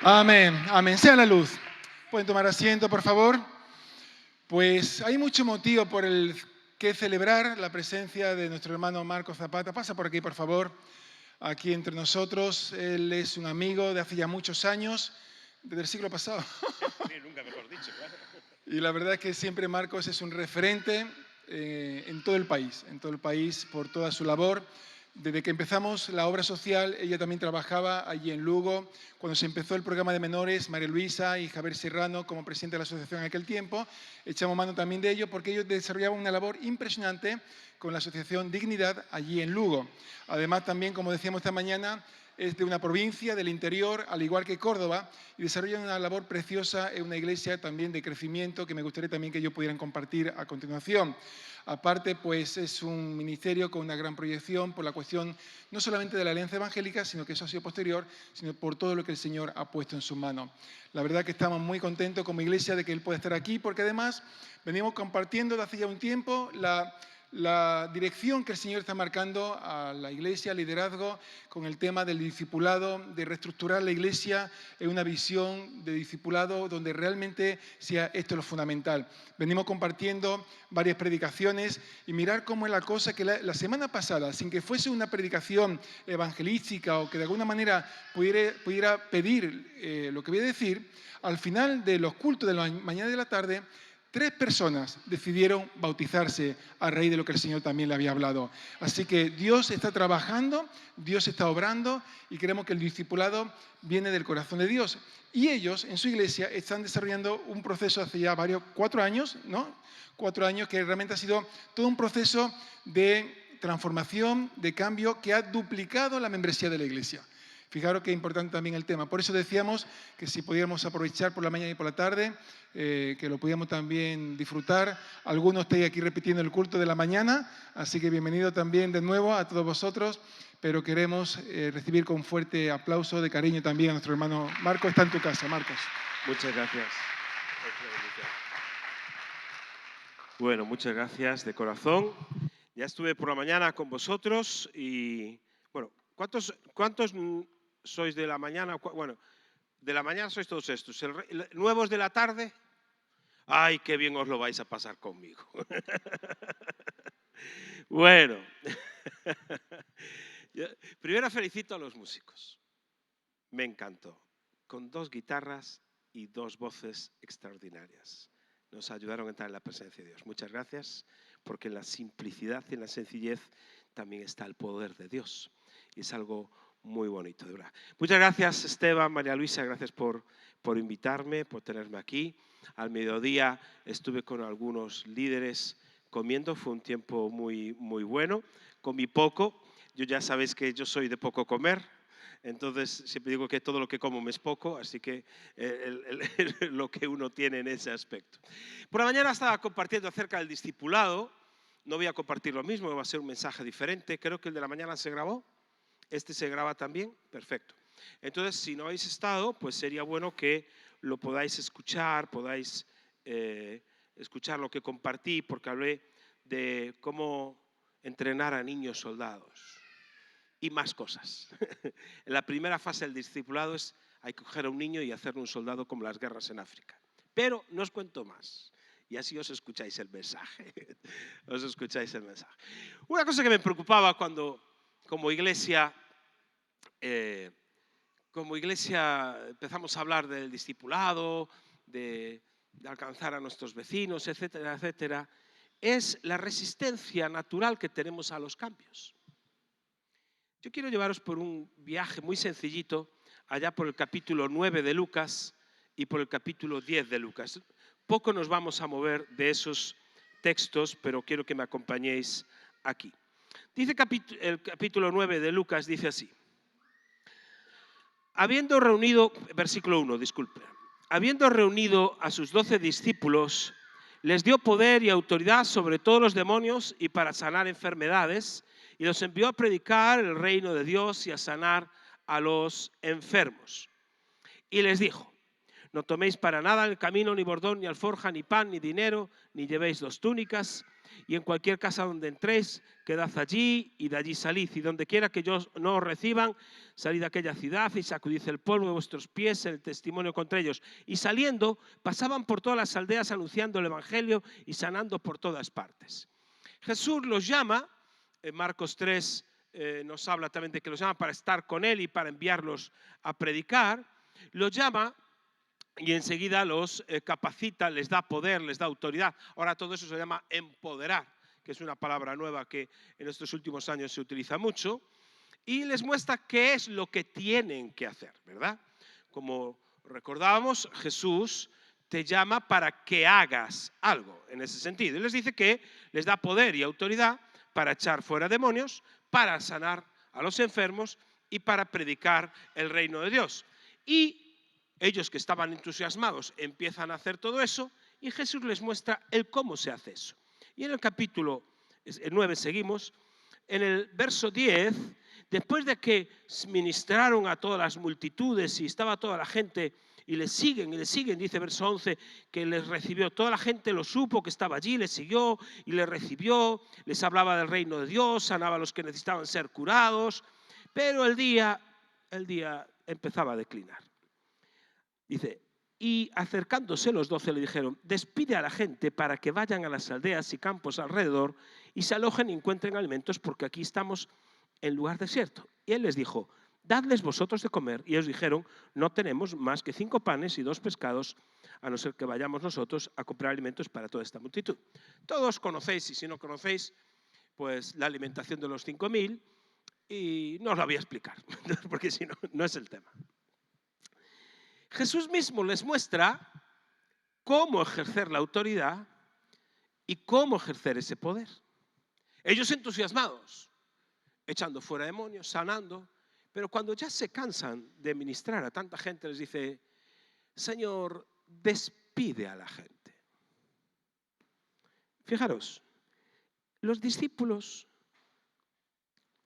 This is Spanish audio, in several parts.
Amén, amén. Sea la luz. Pueden tomar asiento, por favor. Pues hay mucho motivo por el que celebrar la presencia de nuestro hermano Marcos Zapata. Pasa por aquí, por favor, aquí entre nosotros. Él es un amigo de hace ya muchos años, desde el siglo pasado. Sí, nunca mejor dicho, claro. Y la verdad es que siempre Marcos es un referente en todo el país por toda su labor. Desde que empezamos la obra social, ella también trabajaba allí en Lugo. Cuando se empezó el programa de menores, María Luisa y Javier Serrano, como presidente de la asociación en aquel tiempo, echamos mano también de ello porque ellos desarrollaban una labor impresionante con la asociación Dignidad allí en Lugo. Además, también, como decíamos esta mañana, es de una provincia del interior, al igual que Córdoba, y desarrollan una labor preciosa en una iglesia también de crecimiento que me gustaría también que ellos pudieran compartir a continuación. Aparte, pues es un ministerio con una gran proyección por la cuestión no solamente de la alianza evangélica, sino que eso ha sido posterior, sino por todo lo que el Señor ha puesto en sus manos. La verdad que estamos muy contentos como iglesia de que Él pueda estar aquí, porque además venimos compartiendo desde hace ya un tiempo la dirección que el Señor está marcando a la iglesia, al liderazgo, con el tema del discipulado, de reestructurar la iglesia en una visión de discipulado donde realmente sea esto lo fundamental. Venimos compartiendo varias predicaciones y mirar cómo es la cosa que la semana pasada, sin que fuese una predicación evangelística o que de alguna manera pudiera pedir lo que voy a decir, al final de los cultos de la mañana y de la tarde, 3 personas decidieron bautizarse a raíz de lo que el Señor también le había hablado. Así que Dios está trabajando, Dios está obrando y creemos que el discipulado viene del corazón de Dios. Y ellos, en su iglesia, están desarrollando un proceso hace ya 4 años, ¿no? 4 años que realmente ha sido todo un proceso de transformación, de cambio, que ha duplicado la membresía de la iglesia. Fijaros qué importante también el tema. Por eso decíamos que si pudiéramos aprovechar por la mañana y por la tarde, que lo pudiéramos también disfrutar. Algunos estáis aquí repitiendo el culto de la mañana, así que bienvenido también de nuevo a todos vosotros, pero queremos recibir con fuerte aplauso de cariño también a nuestro hermano Marcos. Está en tu casa, Marcos. Muchas gracias. Bueno, muchas gracias de corazón. Ya estuve por la mañana con vosotros y, bueno, ¿cuántos sois de la mañana? Bueno, de la mañana sois todos estos. ¿Nuevos de la tarde? ¡Ay, qué bien os lo vais a pasar conmigo! Bueno, primero felicito a los músicos. Me encantó. Con 2 guitarras y 2 voces extraordinarias. Nos ayudaron a entrar en la presencia de Dios. Muchas gracias, porque en la simplicidad y en la sencillez también está el poder de Dios. Y es algo muy bonito, de verdad. Muchas gracias, Esteban, María Luisa, gracias por invitarme, por tenerme aquí. Al mediodía estuve con algunos líderes comiendo, fue un tiempo muy, muy bueno. Comí poco, ya sabéis que yo soy de poco comer. Entonces siempre digo que todo lo que como me es poco, así que lo que uno tiene en ese aspecto. Por la mañana estaba compartiendo acerca del discipulado. No voy a compartir lo mismo, va a ser un mensaje diferente. Creo que el de la mañana se grabó. Este se graba también. Perfecto. Entonces, si no habéis estado, pues sería bueno que lo podáis escuchar, podáis escuchar lo que compartí, porque hablé de cómo entrenar a niños soldados. Y más cosas. En la primera fase del discipulado hay que coger a un niño y hacerle un soldado como las guerras en África. Pero no os cuento más. Y así os escucháis el mensaje. Os escucháis el mensaje. Una cosa que me preocupaba cuando, como iglesia empezamos a hablar del discipulado, de alcanzar a nuestros vecinos, etcétera, etcétera, es la resistencia natural que tenemos a los cambios. Yo quiero llevaros por un viaje muy sencillito, allá por el capítulo 9 de Lucas y por el capítulo 10 de Lucas. Poco nos vamos a mover de esos textos, pero quiero que me acompañéis aquí. Dice el capítulo 9 de Lucas, dice así. Versículo 1, disculpe. Habiendo reunido a sus 12 discípulos, les dio poder y autoridad sobre todos los demonios y para sanar enfermedades, y los envió a predicar el reino de Dios y a sanar a los enfermos. Y les dijo, no toméis para nada en el camino ni bordón, ni alforja, ni pan, ni dinero, ni llevéis 2 túnicas, y en cualquier casa donde entréis, quedad allí y de allí salid, y donde quiera que ellos no os reciban, salid de aquella ciudad y sacudid el polvo de vuestros pies en el testimonio contra ellos. Y saliendo, pasaban por todas las aldeas anunciando el evangelio y sanando por todas partes. Jesús los llama, en Marcos 3 nos habla también de que los llama para estar con él y para enviarlos a predicar, los llama y enseguida los capacita, les da poder, les da autoridad. Ahora todo eso se llama empoderar, que es una palabra nueva que en estos últimos años se utiliza mucho, y les muestra qué es lo que tienen que hacer, ¿verdad? Como recordábamos, Jesús te llama para que hagas algo en ese sentido. Y les dice que les da poder y autoridad para echar fuera demonios, para sanar a los enfermos y para predicar el reino de Dios. Y ellos que estaban entusiasmados empiezan a hacer todo eso y Jesús les muestra el cómo se hace eso. Y en el capítulo 9 seguimos, en el verso 10, después de que ministraron a todas las multitudes y estaba toda la gente y les siguen, dice verso 11, que les recibió, toda la gente lo supo que estaba allí, les siguió y les recibió, les hablaba del reino de Dios, sanaba a los que necesitaban ser curados, pero el día empezaba a declinar. Dice, y acercándose los 12 le dijeron, despide a la gente para que vayan a las aldeas y campos alrededor y se alojen y encuentren alimentos porque aquí estamos en lugar desierto. Y él les dijo, dadles vosotros de comer. Y ellos dijeron, no tenemos más que 5 panes y 2 pescados, a no ser que vayamos nosotros a comprar alimentos para toda esta multitud. Todos conocéis, y si no conocéis, pues la alimentación de los 5.000, y no os la voy a explicar, porque si no, no es el tema. Jesús mismo les muestra cómo ejercer la autoridad y cómo ejercer ese poder. Ellos entusiasmados, echando fuera demonios, sanando, pero cuando ya se cansan de ministrar a tanta gente, les dice, Señor, despide a la gente. Fijaros, los discípulos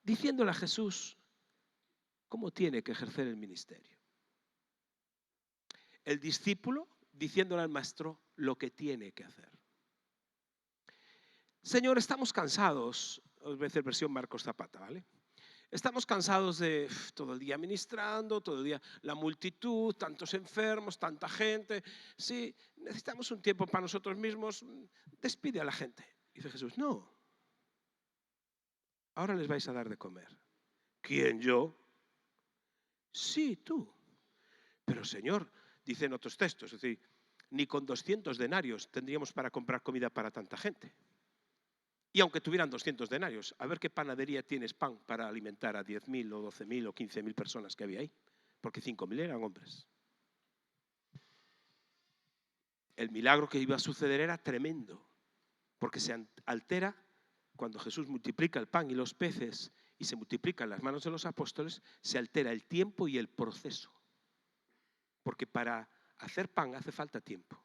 diciéndole a Jesús cómo tiene que ejercer el ministerio. El discípulo diciéndole al maestro lo que tiene que hacer. Señor, estamos cansados, os voy a hacer versión Marcos Zapata, ¿vale? Estamos cansados de todo el día ministrando, todo el día la multitud, tantos enfermos, tanta gente. Sí, necesitamos un tiempo para nosotros mismos. Despide a la gente. Dice Jesús, no. Ahora les vais a dar de comer. ¿Quién, yo? Sí, tú. Pero Señor, dicen otros textos, es decir, ni con 200 denarios tendríamos para comprar comida para tanta gente. Y aunque tuvieran 200 denarios, a ver qué panadería tienes pan para alimentar a 10.000 o 12.000 o 15.000 personas que había ahí, porque 5.000 eran hombres. El milagro que iba a suceder era tremendo, porque se altera cuando Jesús multiplica el pan y los peces y se multiplican las manos de los apóstoles, se altera el tiempo y el proceso. Porque para hacer pan hace falta tiempo.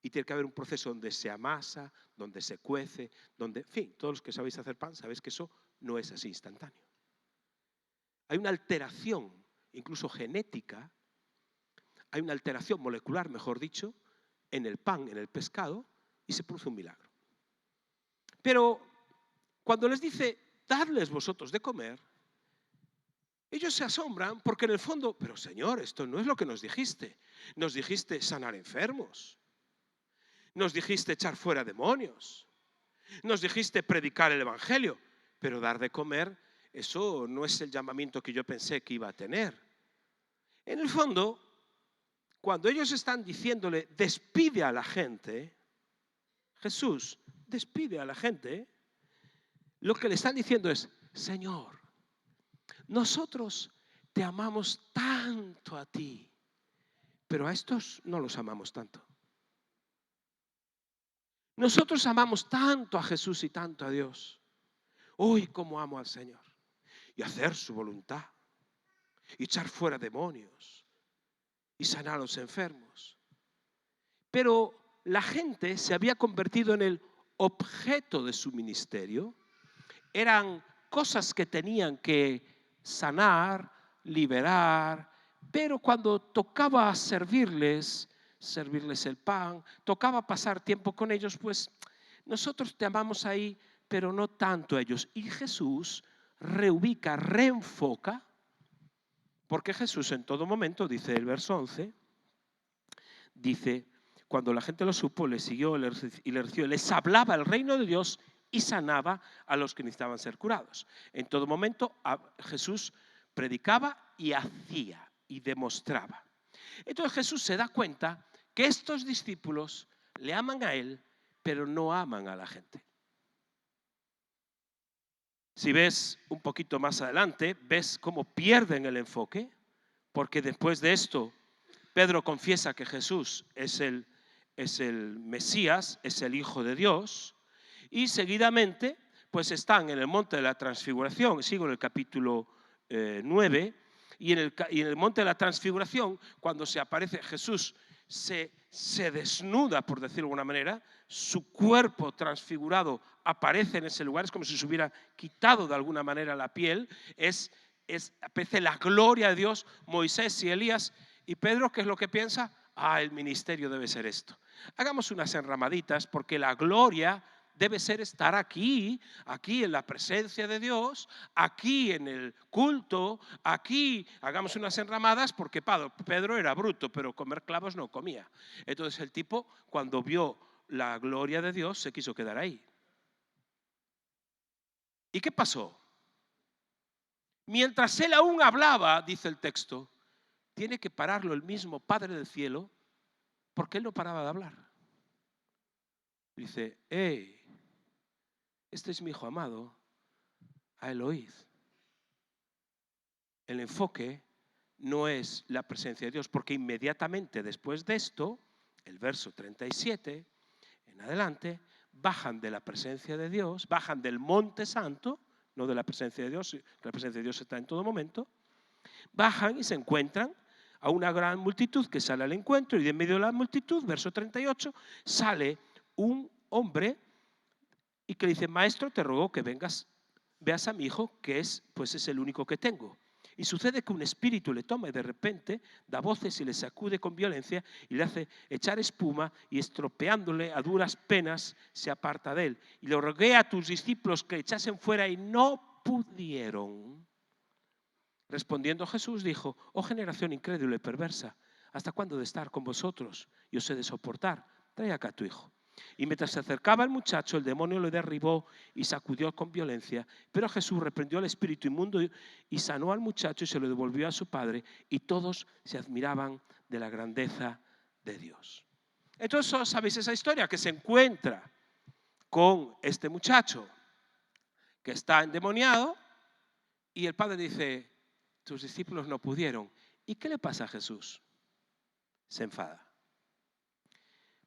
Y tiene que haber un proceso donde se amasa, donde se cuece, donde, en fin, todos los que sabéis hacer pan sabéis que eso no es así instantáneo. Hay una alteración, incluso genética, hay una alteración molecular, mejor dicho, en el pan, en el pescado, y se produce un milagro. Pero cuando les dice, dadles vosotros de comer, ellos se asombran porque en el fondo, pero Señor, esto no es lo que nos dijiste. Nos dijiste sanar enfermos. Nos dijiste echar fuera demonios. Nos dijiste predicar el evangelio. Pero dar de comer, eso no es el llamamiento que yo pensé que iba a tener. En el fondo, cuando ellos están diciéndole, despide a la gente, Jesús, despide a la gente, lo que le están diciendo es, Señor, nosotros te amamos tanto a ti, pero a estos no los amamos tanto. Nosotros amamos tanto a Jesús y tanto a Dios. Uy, cómo amo al Señor. Y hacer su voluntad. Y echar fuera demonios. Y sanar a los enfermos. Pero la gente se había convertido en el objeto de su ministerio. Eran cosas que tenían que sanar, liberar, pero cuando tocaba servirles el pan, tocaba pasar tiempo con ellos, pues nosotros te amamos ahí, pero no tanto a ellos. Y Jesús reubica, reenfoca, porque Jesús en todo momento, dice el verso 11, dice, cuando la gente lo supo, le siguió y le recibió, les hablaba el reino de Dios y sanaba a los que necesitaban ser curados. En todo momento Jesús predicaba y hacía y demostraba. Entonces Jesús se da cuenta que estos discípulos le aman a él, pero no aman a la gente. Si ves un poquito más adelante, ves cómo pierden el enfoque, porque después de esto, Pedro confiesa que Jesús es el Mesías, es el Hijo de Dios, y seguidamente pues están en el monte de la transfiguración, sigo en el capítulo 9, y en el monte de la transfiguración, cuando se aparece Jesús, se desnuda, por decirlo de alguna manera, su cuerpo transfigurado aparece en ese lugar, es como si se hubiera quitado de alguna manera la piel, aparece la gloria de Dios, Moisés y Elías, y Pedro, ¿qué es lo que piensa? El ministerio debe ser esto. Hagamos unas enramaditas, porque la gloria debe ser estar aquí en la presencia de Dios, aquí en el culto, aquí hagamos unas enramadas, porque Pedro era bruto, pero comer clavos no comía. Entonces el tipo, cuando vio la gloria de Dios, se quiso quedar ahí. ¿Y qué pasó? Mientras él aún hablaba, dice el texto, tiene que pararlo el mismo Padre del cielo, porque él no paraba de hablar. Dice, este es mi hijo amado, a él oíd. El enfoque no es la presencia de Dios, porque inmediatamente después de esto, el verso 37 en adelante, bajan de la presencia de Dios, bajan del monte santo, no de la presencia de Dios, la presencia de Dios está en todo momento, bajan y se encuentran a una gran multitud que sale al encuentro, y de en medio de la multitud, verso 38, sale un hombre y que dice, maestro, te ruego que vengas, veas a mi hijo, que es el único que tengo. Y sucede que un espíritu le toma y de repente da voces y le sacude con violencia y le hace echar espuma, y estropeándole a duras penas se aparta de él. Y le rogué a tus discípulos que echasen fuera y no pudieron. Respondiendo Jesús dijo, oh generación incrédula y perversa, ¿hasta cuándo de estar con vosotros y os he de soportar? Trae acá a tu hijo. Y mientras se acercaba el muchacho, el demonio lo derribó y sacudió con violencia. Pero Jesús reprendió al espíritu inmundo y sanó al muchacho y se lo devolvió a su padre. Y todos se admiraban de la grandeza de Dios. Entonces, ¿sabéis esa historia? Que se encuentra con este muchacho que está endemoniado y el padre dice, tus discípulos no pudieron. ¿Y qué le pasa a Jesús? Se enfada.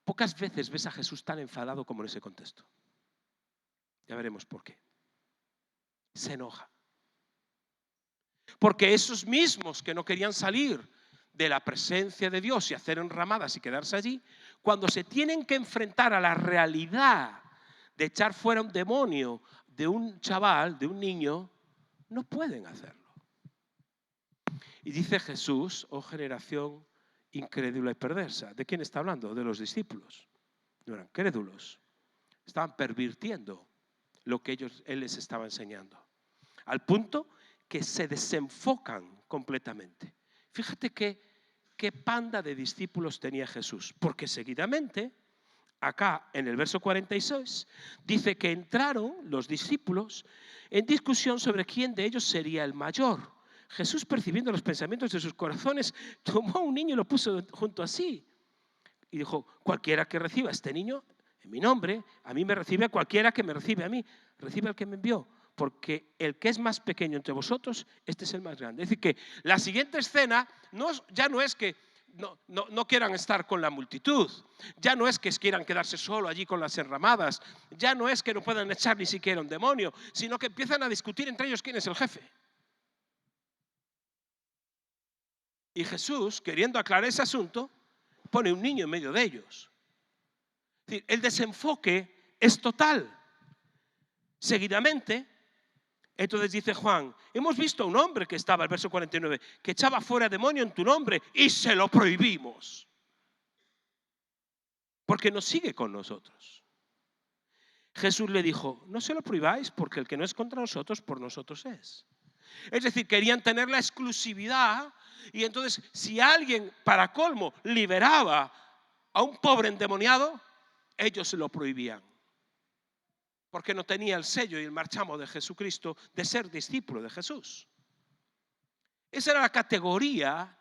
Pocas veces ves a Jesús tan enfadado como en ese contexto. Ya veremos por qué. Se enoja. Porque esos mismos que no querían salir de la presencia de Dios y hacer enramadas y quedarse allí, cuando se tienen que enfrentar a la realidad de echar fuera un demonio de un chaval, de un niño, no pueden hacerlo. Y dice Jesús, oh generación incrédula y perversa. ¿De quién está hablando? De los discípulos. No eran crédulos. Estaban pervirtiendo lo que él les estaba enseñando. Al punto que se desenfocan completamente. Fíjate qué panda de discípulos tenía Jesús. Porque seguidamente, acá en el verso 46, dice que entraron los discípulos en discusión sobre quién de ellos sería el mayor. Jesús, percibiendo los pensamientos de sus corazones, tomó a un niño y lo puso junto a sí. Y dijo, cualquiera que reciba a este niño en mi nombre, a mí me recibe, cualquiera que me recibe a mí, recibe al que me envió. Porque el que es más pequeño entre vosotros, este es el más grande. Es decir, que la siguiente escena ya no es que no quieran estar con la multitud, ya no es que quieran quedarse solo allí con las enramadas, ya no es que no puedan echar ni siquiera un demonio, sino que empiezan a discutir entre ellos quién es el jefe. Y Jesús, queriendo aclarar ese asunto, pone un niño en medio de ellos. Es decir, el desenfoque es total. Seguidamente, entonces dice Juan, hemos visto a un hombre que estaba, el verso 49, que echaba fuera demonio en tu nombre y se lo prohibimos. Porque no sigue con nosotros. Jesús le dijo, no se lo prohibáis porque el que no es contra nosotros, por nosotros es. Es decir, querían tener la exclusividad y entonces si alguien, para colmo, liberaba a un pobre endemoniado, ellos se lo prohibían. Porque no tenía el sello y el marchamo de Jesucristo de ser discípulo de Jesús. Esa era la categoría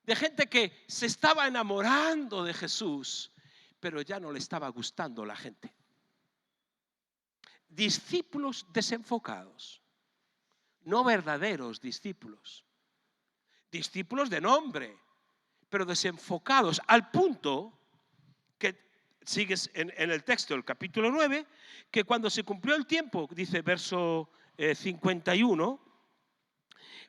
de gente que se estaba enamorando de Jesús, pero ya no le estaba gustando la gente. Discípulos desenfocados, no verdaderos discípulos. Discípulos de nombre, pero desenfocados al punto que sigues en el texto del capítulo 9, que cuando se cumplió el tiempo, dice verso 51,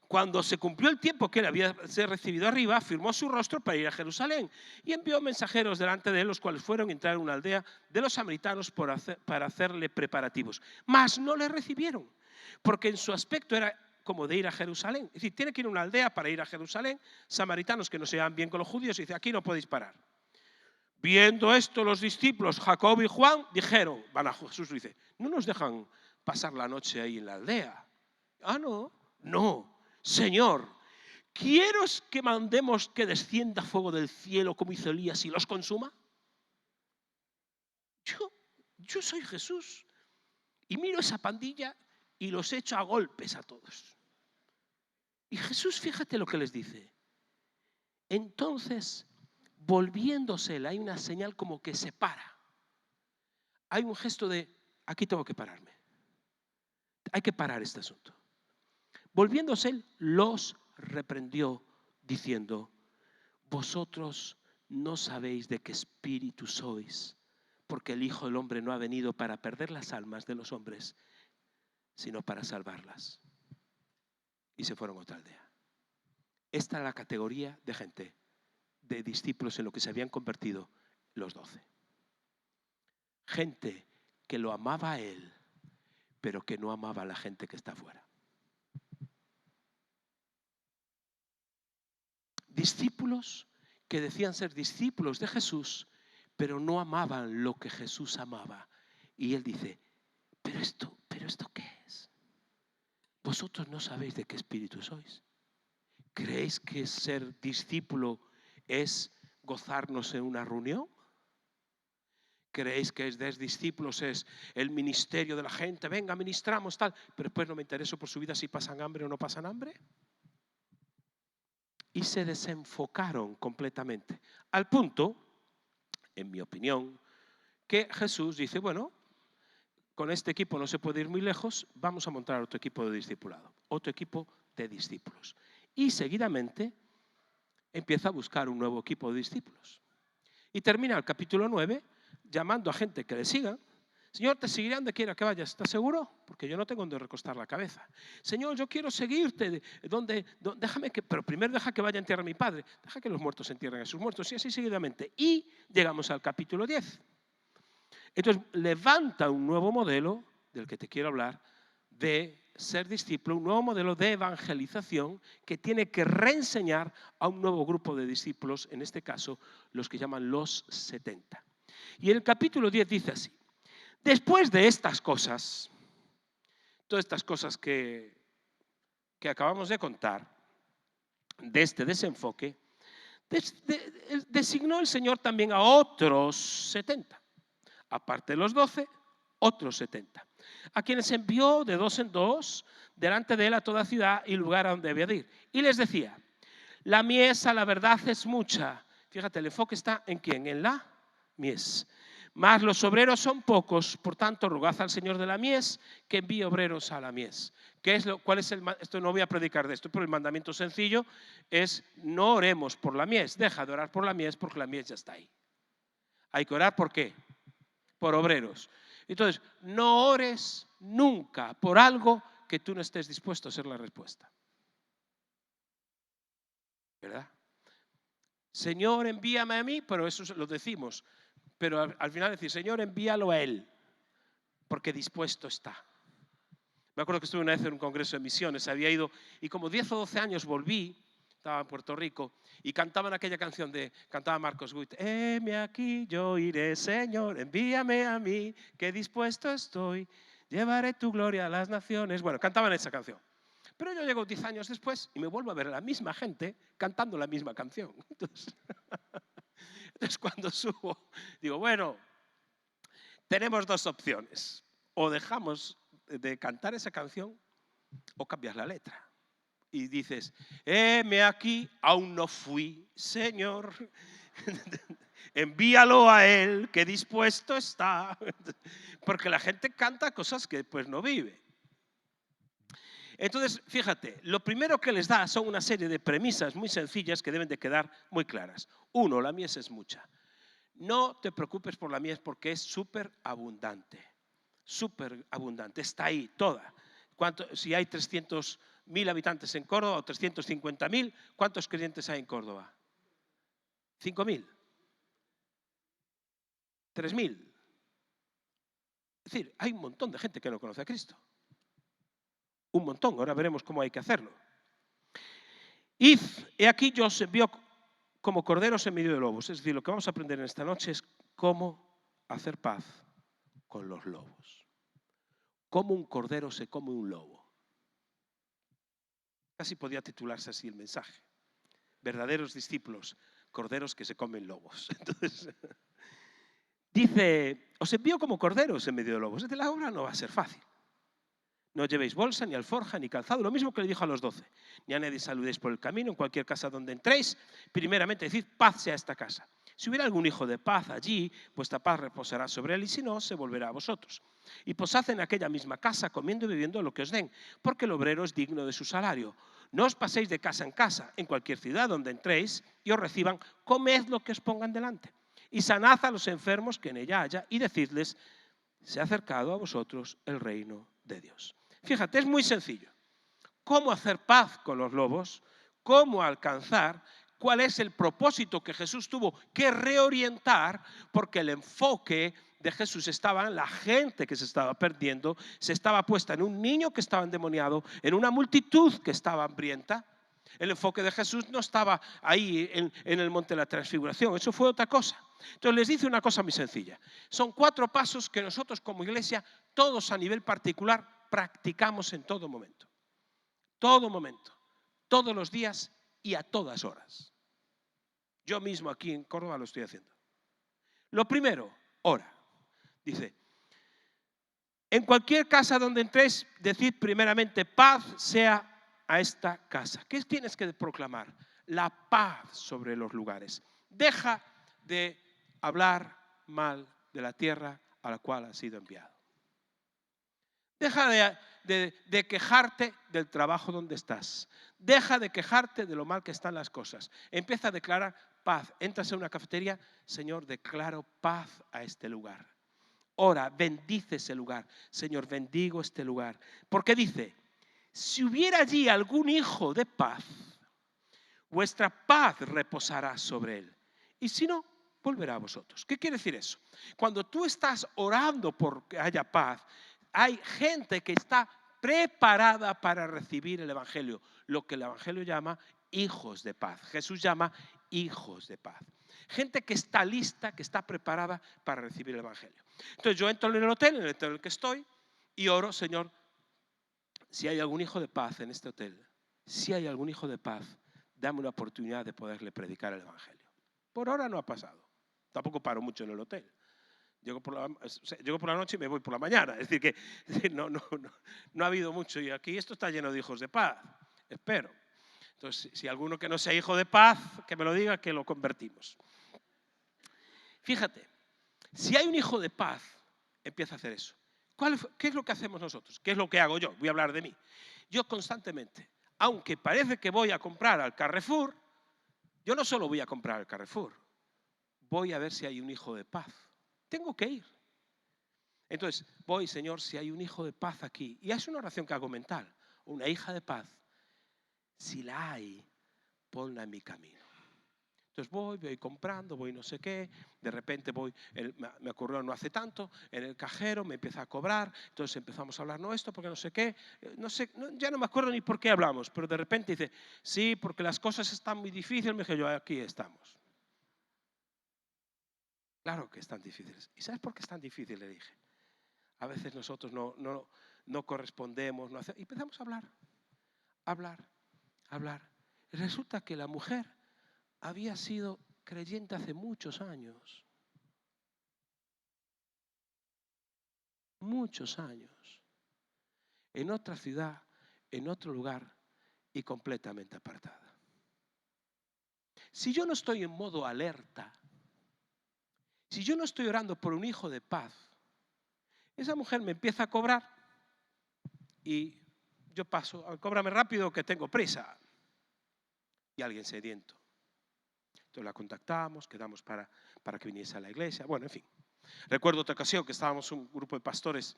cuando se cumplió el tiempo que él había sido recibido arriba, firmó su rostro para ir a Jerusalén y envió mensajeros delante de él, los cuales fueron a entrar en una aldea de los samaritanos para hacerle preparativos. Mas no le recibieron, porque en su aspecto era como de ir a Jerusalén. Es decir, tiene que ir a una aldea para ir a Jerusalén, samaritanos que no se llevan bien con los judíos, y dice, aquí no podéis parar. Viendo esto, los discípulos, Jacob y Juan, dijeron, van a Jesús y dice, no nos dejan pasar la noche ahí en la aldea. Ah, no. Señor, ¿quieres que mandemos que descienda fuego del cielo como hizo Elías y los consuma? Yo soy Jesús y miro esa pandilla y los echo a golpes a todos. Y Jesús, fíjate lo que les dice. Entonces, volviéndose, hay una señal como que se para. Hay un gesto de, aquí tengo que pararme. Hay que parar este asunto. Volviéndose él, los reprendió diciendo, vosotros no sabéis de qué espíritu sois, porque el Hijo del Hombre no ha venido para perder las almas de los hombres, sino para salvarlas. Y se fueron a otra aldea. Esta es la categoría de gente, de discípulos en lo que se habían convertido los 12. Gente que lo amaba a él, pero que no amaba a la gente que está afuera. Discípulos que decían ser discípulos de Jesús, pero no amaban lo que Jesús amaba. Y él dice, ¿pero esto qué es? ¿Vosotros no sabéis de qué espíritu sois? ¿Creéis que ser discípulo es gozarnos en una reunión? ¿Creéis que ser discípulos es el ministerio de la gente? Venga, ministramos tal, pero después no me intereso por su vida si pasan hambre o no pasan hambre. Y se desenfocaron completamente. Al punto, en mi opinión, que Jesús dice, bueno, con este equipo no se puede ir muy lejos, vamos a montar otro equipo de discipulado, otro equipo de discípulos. Y seguidamente empieza a buscar un nuevo equipo de discípulos. Y termina el capítulo 9 llamando a gente que le siga. Señor, te seguiré donde quiera que vayas. ¿Estás seguro? Porque yo no tengo donde recostar la cabeza. Señor, yo quiero seguirte. Déjame pero primero deja que vaya a enterrar a mi padre. Deja que los muertos entierren a sus muertos. Y así seguidamente. Y llegamos al capítulo 10. Entonces, levanta un nuevo modelo, del que te quiero hablar, de ser discípulo, un nuevo modelo de evangelización que tiene que reenseñar a un nuevo grupo de discípulos, en este caso, los que llaman los 70. Y el capítulo 10 dice así. Después de estas cosas, todas estas cosas que acabamos de contar, de este desenfoque, designó el Señor también a otros 70. Aparte de los 12, otros 70. A quienes envió de 2 en 2 delante de él a toda ciudad y lugar a donde había de ir. Y les decía, la mies a la verdad es mucha. Fíjate, el enfoque está en ¿quién? En la mies. Mas los obreros son pocos, por tanto, rogad al Señor de la mies que envíe obreros a la mies. Esto no voy a predicar de esto, pero el mandamiento sencillo es no oremos por la mies. Deja de orar por la mies porque la mies ya está ahí. Hay que orar ¿por qué? Por obreros. Entonces, no ores nunca por algo que tú no estés dispuesto a ser la respuesta. ¿Verdad? Señor, envíame a mí, pero eso lo decimos. Pero al final decir, Señor, envíalo a él, porque dispuesto está. Me acuerdo que estuve una vez en un congreso de misiones, había ido y como 10 o 12 años volví, estaba en Puerto Rico, y cantaban aquella canción cantaba Marcos Witt, heme aquí, yo iré, Señor, envíame a mí, que dispuesto estoy, llevaré tu gloria a las naciones. Bueno, cantaban esa canción. Pero yo llego 10 años después y me vuelvo a ver a la misma gente cantando la misma canción. Entonces cuando subo, digo, bueno, tenemos dos opciones. O dejamos de cantar esa canción o cambias la letra. Y dices, heme aquí, aún no fui, Señor. Envíalo a Él, que dispuesto está. Porque la gente canta cosas que después no vive. Entonces, fíjate, lo primero que les da son una serie de premisas muy sencillas que deben de quedar muy claras. Uno, la mies es mucha. No te preocupes por la mies porque es súper abundante, está ahí toda. Si hay 300.000 habitantes en Córdoba o 350.000, ¿cuántos creyentes hay en Córdoba? 5.000, 3.000. Es decir, hay un montón de gente que no conoce a Cristo. Un montón, ahora veremos cómo hay que hacerlo. Id, he aquí yo os envío como corderos en medio de lobos. Es decir, lo que vamos a aprender en esta noche es cómo hacer paz con los lobos. Cómo un cordero se come un lobo. Casi podía titularse así el mensaje. Verdaderos discípulos, corderos que se comen lobos. Entonces, dice, os envío como corderos en medio de lobos. Desde la obra no va a ser fácil. No llevéis bolsa, ni alforja, ni calzado, lo mismo que le dijo a los 12. Ni a nadie saludéis por el camino, en cualquier casa donde entréis, primeramente decid, paz sea esta casa. Si hubiera algún hijo de paz allí, vuestra paz reposará sobre él, y si no, se volverá a vosotros. Y posad en aquella misma casa, comiendo y bebiendo lo que os den, porque el obrero es digno de su salario. No os paséis de casa, en cualquier ciudad donde entréis y os reciban, comed lo que os pongan delante. Y sanad a los enfermos que en ella haya, y decidles, se ha acercado a vosotros el reino de Dios. Fíjate, es muy sencillo. ¿Cómo hacer paz con los lobos? ¿Cómo alcanzar? ¿Cuál es el propósito que Jesús tuvo que reorientar? Porque el enfoque de Jesús estaba en la gente que se estaba perdiendo, se estaba puesta en un niño que estaba endemoniado, en una multitud que estaba hambrienta. El enfoque de Jesús no estaba ahí en el monte de la transfiguración, eso fue otra cosa. Entonces les dice una cosa muy sencilla. Son 4 pasos que nosotros como iglesia, todos a nivel particular, practicamos en todo momento, todos los días y a todas horas. Yo mismo aquí en Córdoba lo estoy haciendo. Lo primero, ora. Dice, en cualquier casa donde entréis, decid primeramente, paz sea a esta casa. ¿Qué tienes que proclamar? La paz sobre los lugares. Deja de hablar mal de la tierra a la cual has sido enviado. Deja de quejarte del trabajo donde estás. Deja de quejarte de lo mal que están las cosas. Empieza a declarar paz. Entras en una cafetería, Señor, declaro paz a este lugar. Ora, bendice ese lugar. Señor, bendigo este lugar. Porque dice, si hubiera allí algún hijo de paz, vuestra paz reposará sobre él. Y si no, volverá a vosotros. ¿Qué quiere decir eso? Cuando tú estás orando por que haya paz, hay gente que está preparada para recibir el Evangelio, lo que el Evangelio llama hijos de paz. Jesús llama hijos de paz. Gente que está lista, que está preparada para recibir el Evangelio. Entonces yo entro en el hotel, en el hotel en el que estoy, y oro, Señor, si hay algún hijo de paz en este hotel, si hay algún hijo de paz, dame una oportunidad de poderle predicar el Evangelio. Por ahora no ha pasado. Tampoco paro mucho en el hotel. Llego por la noche y me voy por la mañana. Es decir, que no ha habido mucho. Y aquí esto está lleno de hijos de paz. Espero. Entonces, si alguno que no sea hijo de paz, que me lo diga, que lo convertimos. Fíjate, si hay un hijo de paz, empieza a hacer eso. ¿Qué es lo que hacemos nosotros? ¿Qué es lo que hago yo? Voy a hablar de mí. Yo constantemente, aunque parece que voy a comprar al Carrefour, yo no solo voy a comprar al Carrefour, voy a ver si hay un hijo de paz. Tengo que ir. Entonces, voy, Señor, si hay un hijo de paz aquí. Y es una oración que hago mental. Una hija de paz. Si la hay, ponla en mi camino. Entonces voy comprando, voy no sé qué, de repente me ocurrió no hace tanto, en el cajero me empieza a cobrar, entonces empezamos a hablar, no esto, porque no sé qué, no sé, ya no me acuerdo ni por qué hablamos, pero de repente dice, sí, porque las cosas están muy difíciles, me dije yo, aquí estamos. Claro que están difíciles. ¿Y sabes por qué están difíciles? Le dije. A veces nosotros no correspondemos, y empezamos a hablar. Y resulta que la mujer había sido creyente hace muchos años, en otra ciudad, en otro lugar y completamente apartada. Si yo no estoy en modo alerta, si yo no estoy orando por un hijo de paz, esa mujer me empieza a cobrar y yo paso, cóbrame rápido que tengo prisa. Y alguien sediento. Entonces la contactamos, quedamos para que viniese a la iglesia. Bueno, en fin. Recuerdo otra ocasión que estábamos un grupo de pastores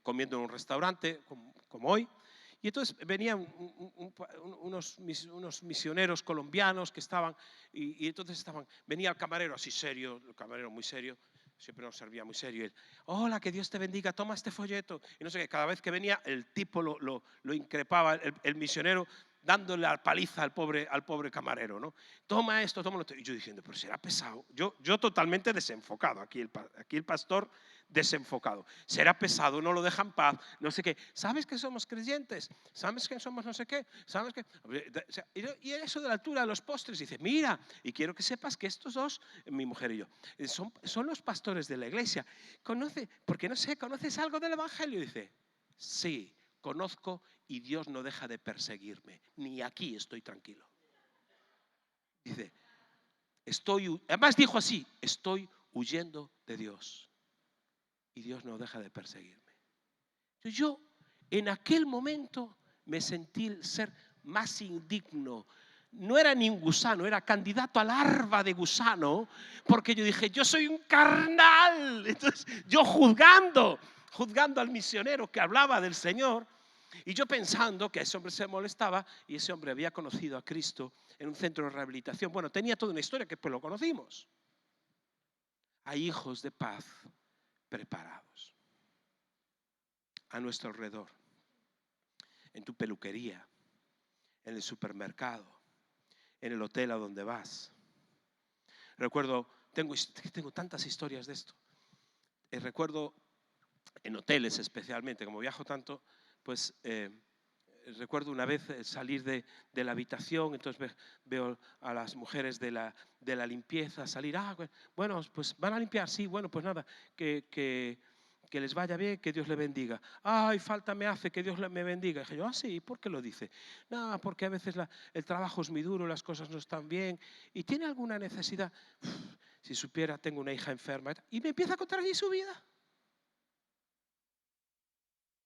comiendo en un restaurante, como hoy, y entonces venían unos misioneros colombianos que estaban, y entonces venía el camarero así serio, el camarero muy serio, siempre nos servía muy serio, y él, hola, que Dios te bendiga, toma este folleto, y no sé qué, cada vez que venía el tipo lo increpaba, el misionero, dándole la paliza al pobre camarero, ¿no? Toma esto, tómalo. Y yo diciendo, pero será pesado. Yo totalmente desenfocado, aquí el pastor desenfocado. Será pesado, no lo dejan en paz, no sé qué. ¿Sabes que somos creyentes? ¿Sabes que somos no sé qué? ¿Sabes qué? Y eso de la altura de los postres, dice, mira, y quiero que sepas que estos dos, mi mujer y yo, son los pastores de la iglesia. Porque no sé, ¿conoces algo del evangelio? Dice, sí, conozco y Dios no deja de perseguirme. Ni aquí estoy tranquilo. Dice, además dijo así, estoy huyendo de Dios. Y Dios no deja de perseguirme. Yo en aquel momento me sentí el ser más indigno. No era ni un gusano, era candidato a larva de gusano, porque yo dije, yo soy un carnal. Entonces yo juzgando al misionero que hablaba del Señor, y yo pensando que ese hombre se molestaba y ese hombre había conocido a Cristo en un centro de rehabilitación. Bueno, tenía toda una historia que pues lo conocimos. Hay hijos de paz preparados a nuestro alrededor, en tu peluquería, en el supermercado, en el hotel a donde vas. Recuerdo, tengo tantas historias de esto. Recuerdo en hoteles especialmente, como viajo tanto, pues recuerdo una vez salir de la habitación, entonces veo a las mujeres de la limpieza salir, bueno, pues van a limpiar, sí, bueno, pues nada, que les vaya bien, que Dios le bendiga. Ay, falta me hace, que Dios me bendiga. Y dije yo, sí, ¿por qué lo dice? No, porque a veces el trabajo es muy duro, las cosas no están bien, y tiene alguna necesidad. Si supiera, tengo una hija enferma, y me empieza a contar allí su vida.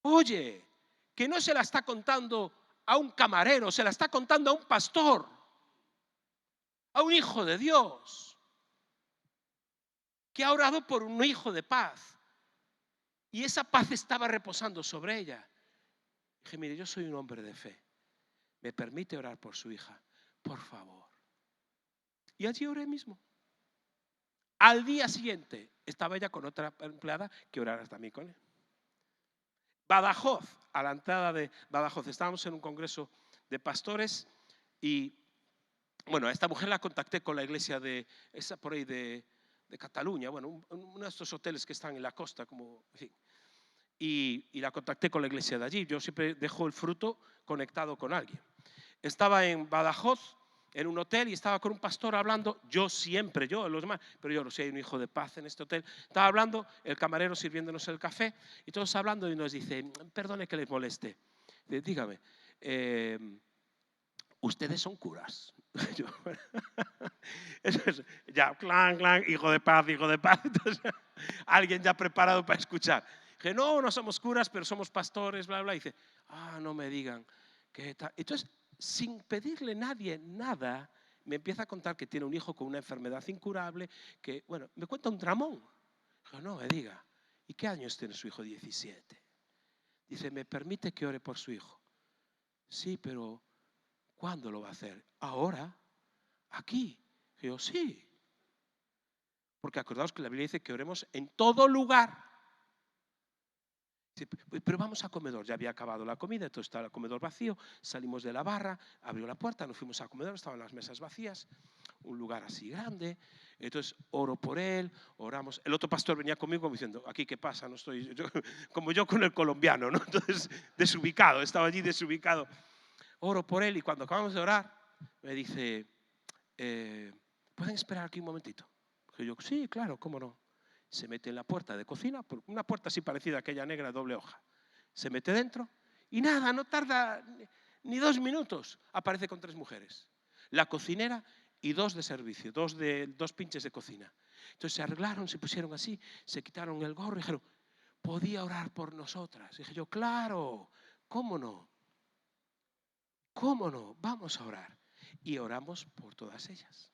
Oye, que no se la está contando a un camarero, se la está contando a un pastor, a un hijo de Dios, que ha orado por un hijo de paz. Y esa paz estaba reposando sobre ella. Dije, mire, yo soy un hombre de fe. ¿Me permite orar por su hija? Por favor. Y allí oré mismo. Al día siguiente estaba ella con otra empleada que orara también con él. Badajoz, a la entrada de Badajoz, estábamos en un congreso de pastores y, bueno, a esta mujer la contacté con la iglesia esa por ahí de Cataluña, bueno, uno de estos hoteles que están en la costa, como, en fin, y la contacté con la iglesia de allí. Yo siempre dejo el fruto conectado con alguien. Estaba en Badajoz, en un hotel, y estaba con un pastor hablando, yo, los demás, pero yo no sé, hay un hijo de paz en este hotel. Estaba hablando, el camarero sirviéndonos el café, y todos hablando, y nos dice, perdone que les moleste. Dígame, ustedes son curas. Yo, ya, clan, hijo de paz, hijo de paz. Entonces, alguien ya preparado para escuchar. Dije, no somos curas, pero somos pastores, bla, bla. Y dice, no me digan qué tal. Entonces, sin pedirle nadie nada, me empieza a contar que tiene un hijo con una enfermedad incurable, que, bueno, me cuenta un dramón. Dije, no me diga, ¿y qué años tiene su hijo? 17. Dice, ¿me permite que ore por su hijo? Sí, pero ¿cuándo lo va a hacer? Ahora, aquí. Y yo, sí. Porque acordaos que la Biblia dice que oremos en todo lugar. Pero vamos al comedor, ya había acabado la comida, entonces estaba el comedor vacío, salimos de la barra, abrió la puerta, nos fuimos al comedor, estaban las mesas vacías, un lugar así grande, entonces oro por él, oramos. El otro pastor venía conmigo como diciendo, aquí qué pasa, no estoy, como yo con el colombiano, ¿no? Entonces desubicado, estaba allí desubicado. Oro por él y cuando acabamos de orar, me dice, ¿pueden esperar aquí un momentito? Y yo, sí, claro, cómo no. Se mete en la puerta de cocina, una puerta así parecida a aquella negra doble hoja. Se mete dentro y nada, no tarda ni 2 minutos. Aparece con 3 mujeres. La cocinera y 2 de servicio, 2 pinches de cocina. Entonces se arreglaron, se pusieron así, se quitaron el gorro y dijeron, ¿podía orar por nosotras? Y dije yo, claro, ¿cómo no? ¿Cómo no? Vamos a orar. Y oramos por todas ellas.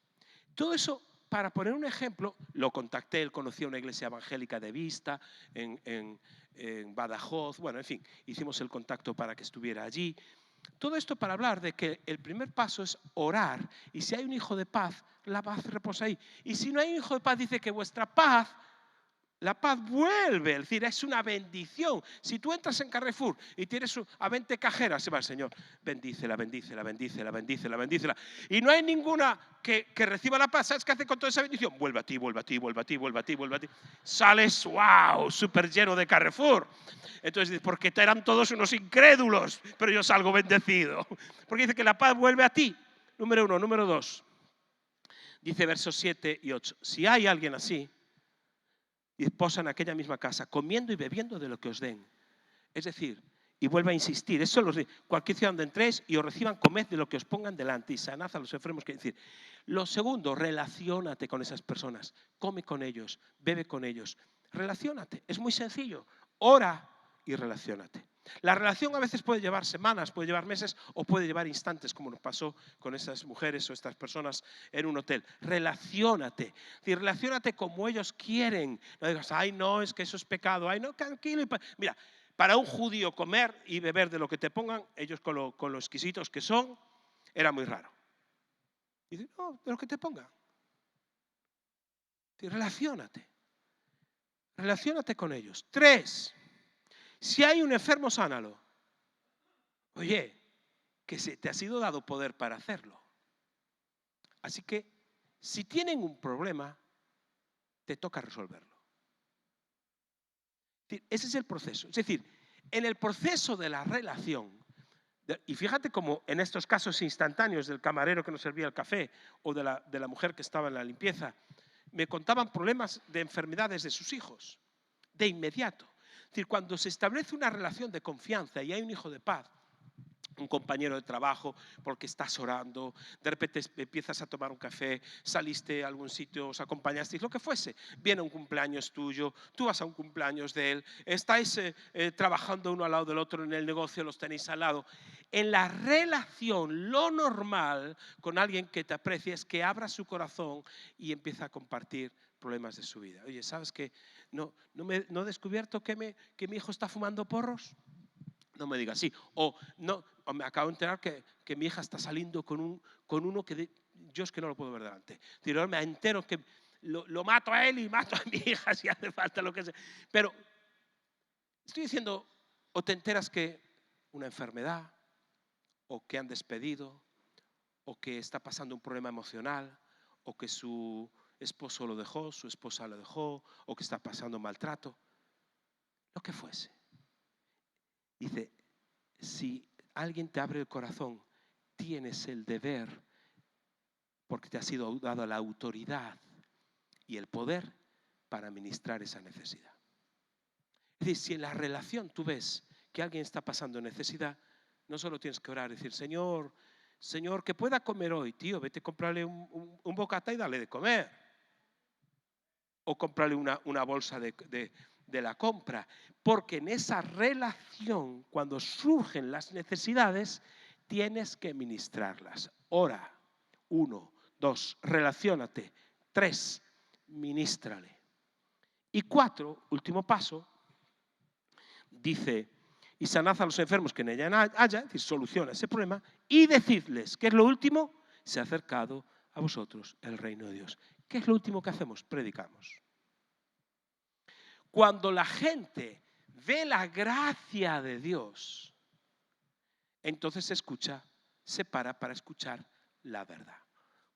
Todo eso, para poner un ejemplo, lo contacté, él conocía una iglesia evangélica de Vista en Badajoz, bueno, en fin, hicimos el contacto para que estuviera allí. Todo esto para hablar de que el primer paso es orar, y si hay un hijo de paz, la paz reposa ahí. Y si no hay un hijo de paz, dice que vuestra paz, la paz vuelve, es decir, es una bendición. Si tú entras en Carrefour y tienes a 20 cajeras, se va el Señor, bendícela, bendícela, bendícela, bendícela, bendícela. Y no hay ninguna que reciba la paz. ¿Sabes qué hace con toda esa bendición? Vuelve a ti, vuelve a ti, vuelve a ti, vuelve a ti, vuelve a ti. Sales, wow, súper lleno de Carrefour. Entonces, porque eran todos unos incrédulos, pero yo salgo bendecido. Porque dice que la paz vuelve a ti. Número 1, número 2. Dice versos 7 y 8. Si hay alguien así, y posan en aquella misma casa, comiendo y bebiendo de lo que os den. Es decir, y vuelve a insistir, eso lo cualquier ciudad donde entréis y os reciban, comed de lo que os pongan delante y sanad a los enfermos. Que decir, lo segundo, relaciónate con esas personas, come con ellos, bebe con ellos, relaciónate, es muy sencillo, ora y relaciónate. La relación a veces puede llevar semanas, puede llevar meses o puede llevar instantes, como nos pasó con estas mujeres o estas personas en un hotel. Relaciónate, relaciónate como ellos quieren. No digas, ay no, es que eso es pecado, ay no, tranquilo. Mira, para un judío comer y beber de lo que te pongan, ellos con lo exquisitos que son, era muy raro. Y dicen, no, de lo que te pongan. Relaciónate. Relaciónate con ellos. 3. Si hay un enfermo, sánalo. Oye, que te ha sido dado poder para hacerlo. Así que, si tienen un problema, te toca resolverlo. Ese es el proceso. Es decir, en el proceso de la relación, y fíjate cómo en estos casos instantáneos del camarero que nos servía el café o de la mujer que estaba en la limpieza, me contaban problemas de enfermedades de sus hijos, de inmediato. Es decir, cuando se establece una relación de confianza y hay un hijo de paz, un compañero de trabajo porque estás orando, de repente empiezas a tomar un café, saliste a algún sitio, os acompañasteis, lo que fuese, viene un cumpleaños tuyo, tú vas a un cumpleaños de él, estáis trabajando uno al lado del otro en el negocio, los tenéis al lado. En la relación, lo normal con alguien que te aprecia es que abra su corazón y empieza a compartir problemas de su vida. Oye, ¿sabes qué? ¿No he descubierto que mi hijo está fumando porros? No me digas sí. O me acabo de enterar que mi hija está saliendo con uno que yo es que no lo puedo ver delante. Me entero que lo mato a él y mato a mi hija si hace falta, lo que sea. Pero estoy diciendo, o te enteras que una enfermedad, o que han despedido, o que está pasando un problema emocional, o que su esposo lo dejó, su esposa lo dejó, o que está pasando un maltrato, lo que fuese. Dice, si alguien te abre el corazón, tienes el deber, porque te ha sido dado la autoridad y el poder para ministrar esa necesidad. Es decir, si en la relación tú ves que alguien está pasando necesidad, no solo tienes que orar y decir, Señor, que pueda comer hoy, tío, vete a comprarle un bocata y dale de comer. O comprarle una bolsa de la compra, porque en esa relación, cuando surgen las necesidades, tienes que ministrarlas. Ora. 1, 2, relaciónate. 3, ministrale. Y 4, último paso, dice, y sanad a los enfermos que en ella haya, es decir, soluciona ese problema, y decidles, ¿qué es lo último? Se ha acercado a a vosotros el reino de Dios. ¿Qué es lo último que hacemos? Predicamos. Cuando la gente ve la gracia de Dios, entonces se para para escuchar la verdad.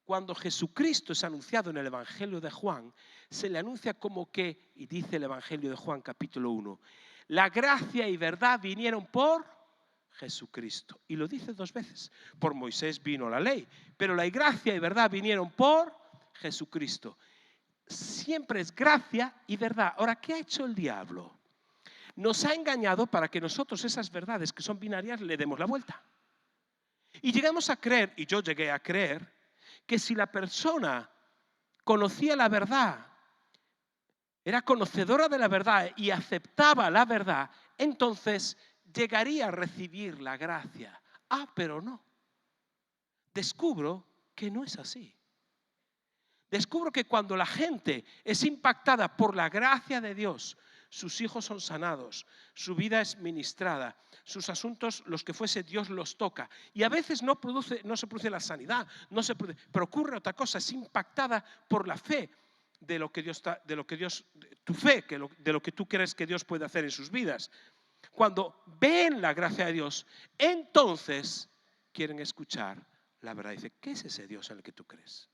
Cuando Jesucristo es anunciado en el Evangelio de Juan, se le anuncia como que, y dice el Evangelio de Juan capítulo 1, la gracia y verdad vinieron por Jesucristo. Y lo dice 2 veces. Por Moisés vino la ley, pero la gracia y verdad vinieron por Jesucristo. Siempre es gracia y verdad. Ahora, ¿qué ha hecho el diablo? Nos ha engañado para que nosotros esas verdades que son binarias le demos la vuelta. Y llegamos a creer, y yo llegué a creer, que si la persona conocía la verdad, era conocedora de la verdad y aceptaba la verdad, entonces llegaría a recibir la gracia. Ah, pero no. Descubro que no es así. Descubro que cuando la gente es impactada por la gracia de Dios, sus hijos son sanados, su vida es ministrada, sus asuntos, los que fuese, Dios los toca. Y a veces no se produce la sanidad, pero ocurre otra cosa, es impactada por la fe de lo que Dios, tu fe, de lo que tú crees que Dios puede hacer en sus vidas. Cuando ven la gracia de Dios, entonces quieren escuchar la verdad. Dice, ¿qué es ese Dios en el que tú crees?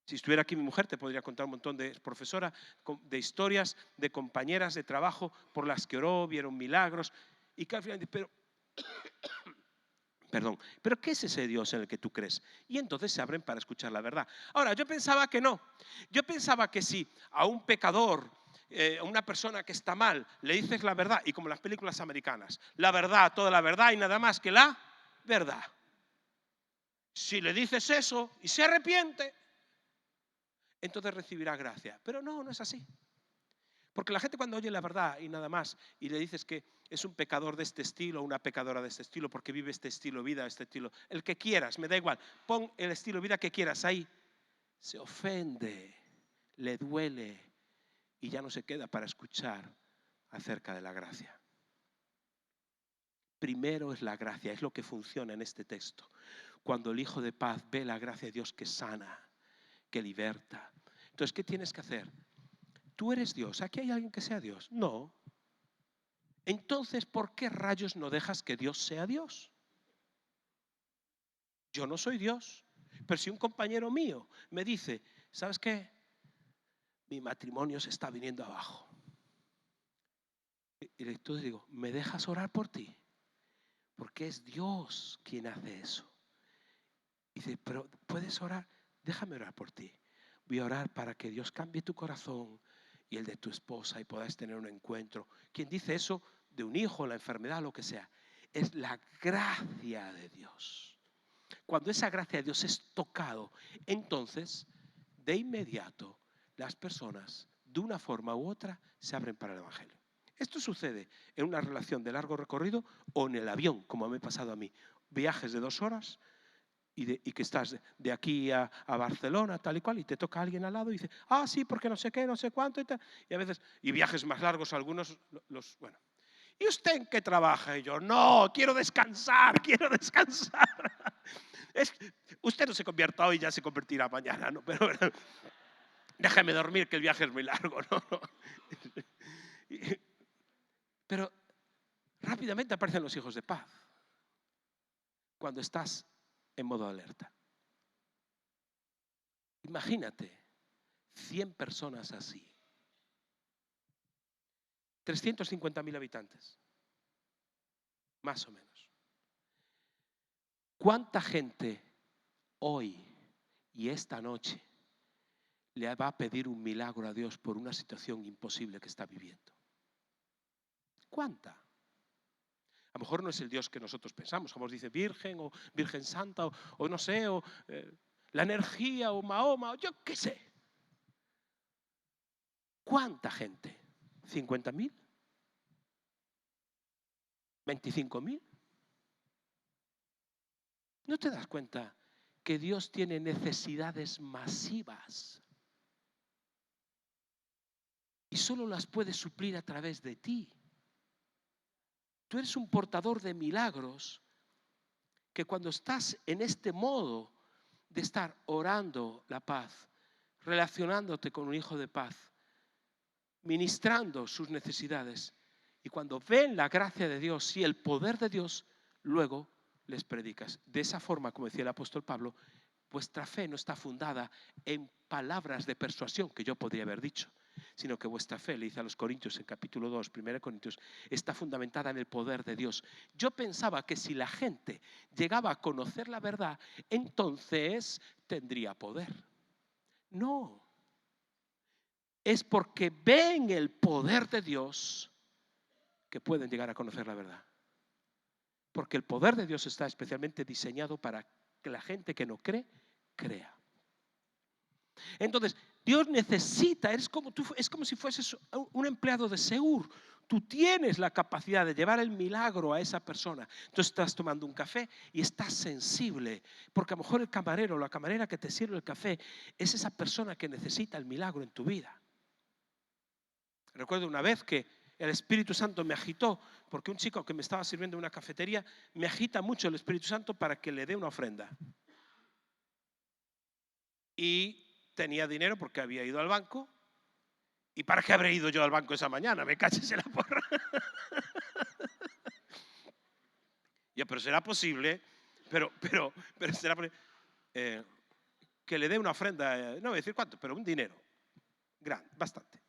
Si estuviera aquí mi mujer, te podría contar un montón de profesora, de historias, de compañeras de trabajo por las que oró, vieron milagros. Y que al final, pero ¿qué es ese Dios en el que tú crees? Y entonces se abren para escuchar la verdad. Ahora, yo pensaba que no. Yo pensaba que si a un pecador, a una persona que está mal, le dices la verdad, y como en las películas americanas, la verdad, toda la verdad y nada más que la verdad. Si le dices eso y se arrepiente, entonces recibirá gracia. Pero no, no es así. Porque la gente cuando oye la verdad y nada más, y le dices que es un pecador de este estilo, una pecadora de este estilo, porque vive este estilo de vida, este estilo, el que quieras, me da igual, pon el estilo de vida que quieras ahí, se ofende, le duele y ya no se queda para escuchar acerca de la gracia. Primero es la gracia, es lo que funciona en este texto. Cuando el Hijo de Paz ve la gracia de Dios que sana, que liberta. Entonces, ¿qué tienes que hacer? Tú eres Dios. ¿Aquí hay alguien que sea Dios? No. Entonces, ¿por qué rayos no dejas que Dios sea Dios? Yo no soy Dios. Pero si un compañero mío me dice, ¿sabes qué? Mi matrimonio se está viniendo abajo. Y entonces digo, ¿me dejas orar por ti? Porque es Dios quien hace eso. Y dice, pero ¿puedes orar? Déjame orar por ti. Voy a orar para que Dios cambie tu corazón y el de tu esposa y podáis tener un encuentro. Quien dice eso de un hijo, la enfermedad, lo que sea, es la gracia de Dios. Cuando esa gracia de Dios es tocado, entonces de inmediato las personas de una forma u otra se abren para el Evangelio. Esto sucede en una relación de largo recorrido o en el avión, como me ha pasado a mí. Viajes de 2 horas y que estás de aquí a Barcelona, tal y cual, y te toca alguien al lado y dice, ah, sí, porque no sé qué, no sé cuánto y tal. Y a veces, y viajes más largos algunos, bueno. ¿Y usted en qué trabaja? Y yo, no, quiero descansar, quiero descansar. Usted no se convierta hoy, ya se convertirá mañana, ¿no? Pero déjame dormir, que el viaje es muy largo, ¿no? Pero rápidamente aparecen los hijos de paz cuando estás en modo alerta. Imagínate 100 personas así. 350.000 habitantes, más o menos. ¿Cuánta gente hoy y esta noche le va a pedir un milagro a Dios por una situación imposible que está viviendo? ¿Cuánta? A lo mejor no es el Dios que nosotros pensamos, como dice Virgen o Virgen Santa o no sé, o la energía o Mahoma, o yo qué sé. ¿Cuánta gente? ¿50.000? ¿25.000? ¿No te das cuenta que Dios tiene necesidades masivas y solo las puede suplir a través de ti? Tú eres un portador de milagros que cuando estás en este modo de estar orando la paz, relacionándote con un hijo de paz, ministrando sus necesidades. Y cuando ven la gracia de Dios y el poder de Dios, luego les predicas. De esa forma, como decía el apóstol Pablo, vuestra fe no está fundada en palabras de persuasión, que yo podría haber dicho, sino que vuestra fe, le dice a los Corintios en capítulo 2, 1 Corintios, está fundamentada en el poder de Dios. Yo pensaba que si la gente llegaba a conocer la verdad, entonces tendría poder. No. Es porque ven el poder de Dios que pueden llegar a conocer la verdad. Porque el poder de Dios está especialmente diseñado para que la gente que no cree, crea. Entonces, Dios necesita, es como si fueses un empleado de Seur. Tú tienes la capacidad de llevar el milagro a esa persona. Tú estás tomando un café y estás sensible, porque a lo mejor el camarero o la camarera que te sirve el café es esa persona que necesita el milagro en tu vida. Recuerdo una vez que el Espíritu Santo me agitó, porque un chico que me estaba sirviendo en una cafetería, me agita mucho el Espíritu Santo para que le dé una ofrenda. Y tenía dinero porque había ido al banco. ¿Y para qué habré ido yo al banco esa mañana? Me caches en la porra. Ya, pero será posible, pero será posible, que le dé una ofrenda, no voy a decir cuánto, pero un dinero grande, bastante.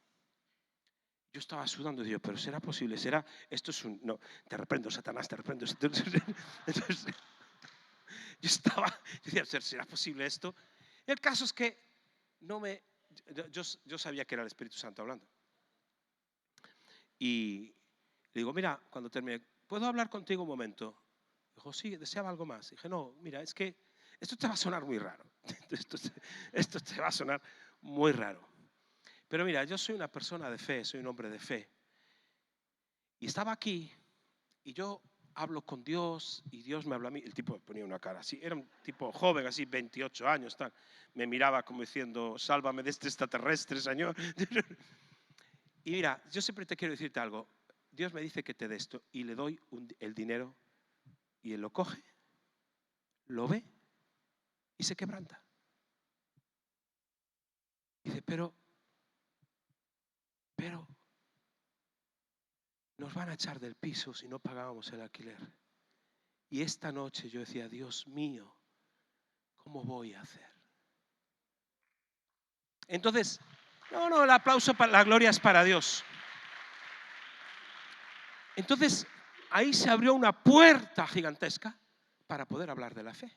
Yo estaba sudando y digo, pero será posible, será, esto es un, no, te reprendo, Satanás, te reprendo. Entonces, yo decía, ¿será posible esto? Y el caso es que yo sabía que era el Espíritu Santo hablando. Y le digo, mira, cuando termine, ¿puedo hablar contigo un momento? Dijo, sí, deseaba algo más. Dije, no, mira, es que esto te va a sonar muy raro. Esto te va a sonar muy raro. Pero mira, yo soy una persona de fe, soy un hombre de fe. Y estaba aquí y yo hablo con Dios y Dios me habla a mí. El tipo ponía una cara así, era un tipo joven, así, 28 años, tal. Me miraba como diciendo, sálvame de este extraterrestre, Señor. Y mira, yo siempre te quiero decirte algo. Dios me dice que te dé esto y le doy el dinero y él lo coge, lo ve y se quebranta. Dice, pero nos van a echar del piso si no pagábamos el alquiler. Y esta noche yo decía, Dios mío, ¿cómo voy a hacer? Entonces, no, el aplauso, la gloria es para Dios. Entonces, ahí se abrió una puerta gigantesca para poder hablar de la fe.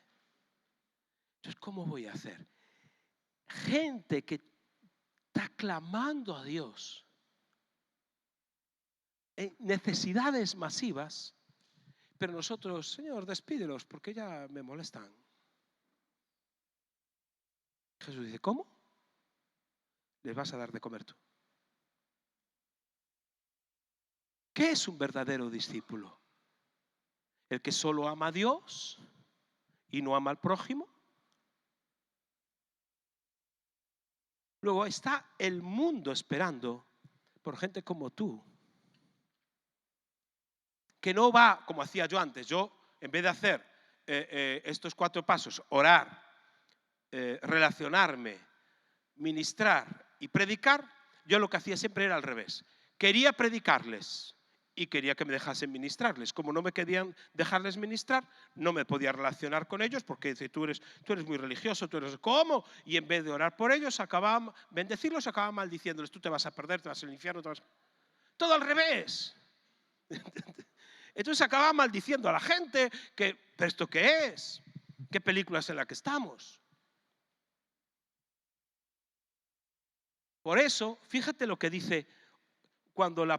Entonces, ¿cómo voy a hacer? Gente que está clamando a Dios en necesidades masivas, pero nosotros, Señor, despídelos porque ya me molestan. Jesús dice, ¿cómo? Les vas a dar de comer tú. ¿Qué es un verdadero discípulo? ¿El que solo ama a Dios y no ama al prójimo? Luego está el mundo esperando por gente como tú, que no va como hacía yo antes. Yo, en vez de hacer estos 4 pasos, orar, relacionarme, ministrar y predicar, yo lo que hacía siempre era al revés. Quería predicarles y quería que me dejasen ministrarles. Como no me querían dejarles ministrar, no me podía relacionar con ellos porque dice, tú eres muy religioso, tú eres ¿cómo? Y en vez de orar por ellos, bendecirlos, acababa maldiciéndoles, tú te vas a perder, te vas al infierno, todo al revés. Entonces acababa maldiciendo a la gente, ¿pero esto qué es? ¿Qué película es en la que estamos? Por eso, fíjate lo que dice cuando el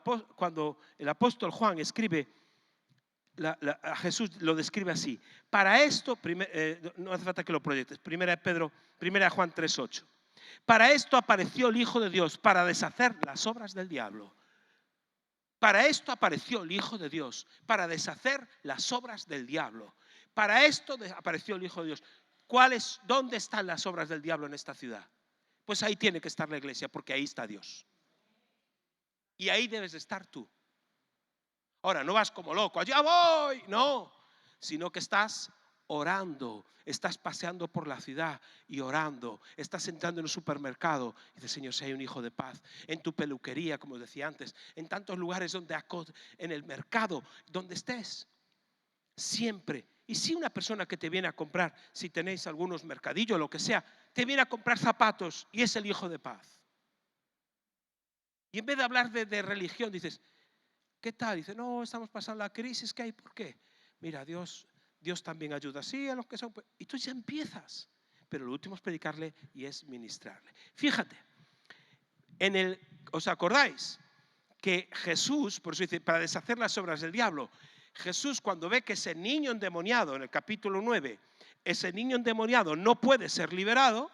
apóstol Juan escribe, a Jesús lo describe así. Para esto, no hace falta que lo proyectes, primera Juan 3:8. Para esto apareció el Hijo de Dios, para deshacer las obras del diablo. Para esto apareció el Hijo de Dios, para deshacer las obras del diablo. Para esto apareció el Hijo de Dios. ¿Dónde están las obras del diablo en esta ciudad? Pues ahí tiene que estar la iglesia, porque ahí está Dios. Y ahí debes de estar tú. Ahora, no vas como loco, allá voy, no, sino que estás orando, estás paseando por la ciudad y orando, estás entrando en un supermercado y dices, Señor, si hay un hijo de paz, en tu peluquería, como decía antes, en tantos lugares donde en el mercado, donde estés, siempre. Y si una persona que te viene a comprar, si tenéis algunos mercadillos, lo que sea, te viene a comprar zapatos y es el hijo de paz. Y en vez de hablar de religión, dices, ¿qué tal? Dice, no, estamos pasando la crisis que hay. ¿Por qué? Mira, Dios también ayuda así a los que son. Y tú ya empiezas. Pero lo último es predicarle y es ministrarle. Fíjate, ¿os acordáis? Que Jesús, por eso dice, para deshacer las obras del diablo, Jesús cuando ve que ese niño endemoniado, en el capítulo 9, ese niño endemoniado no puede ser liberado,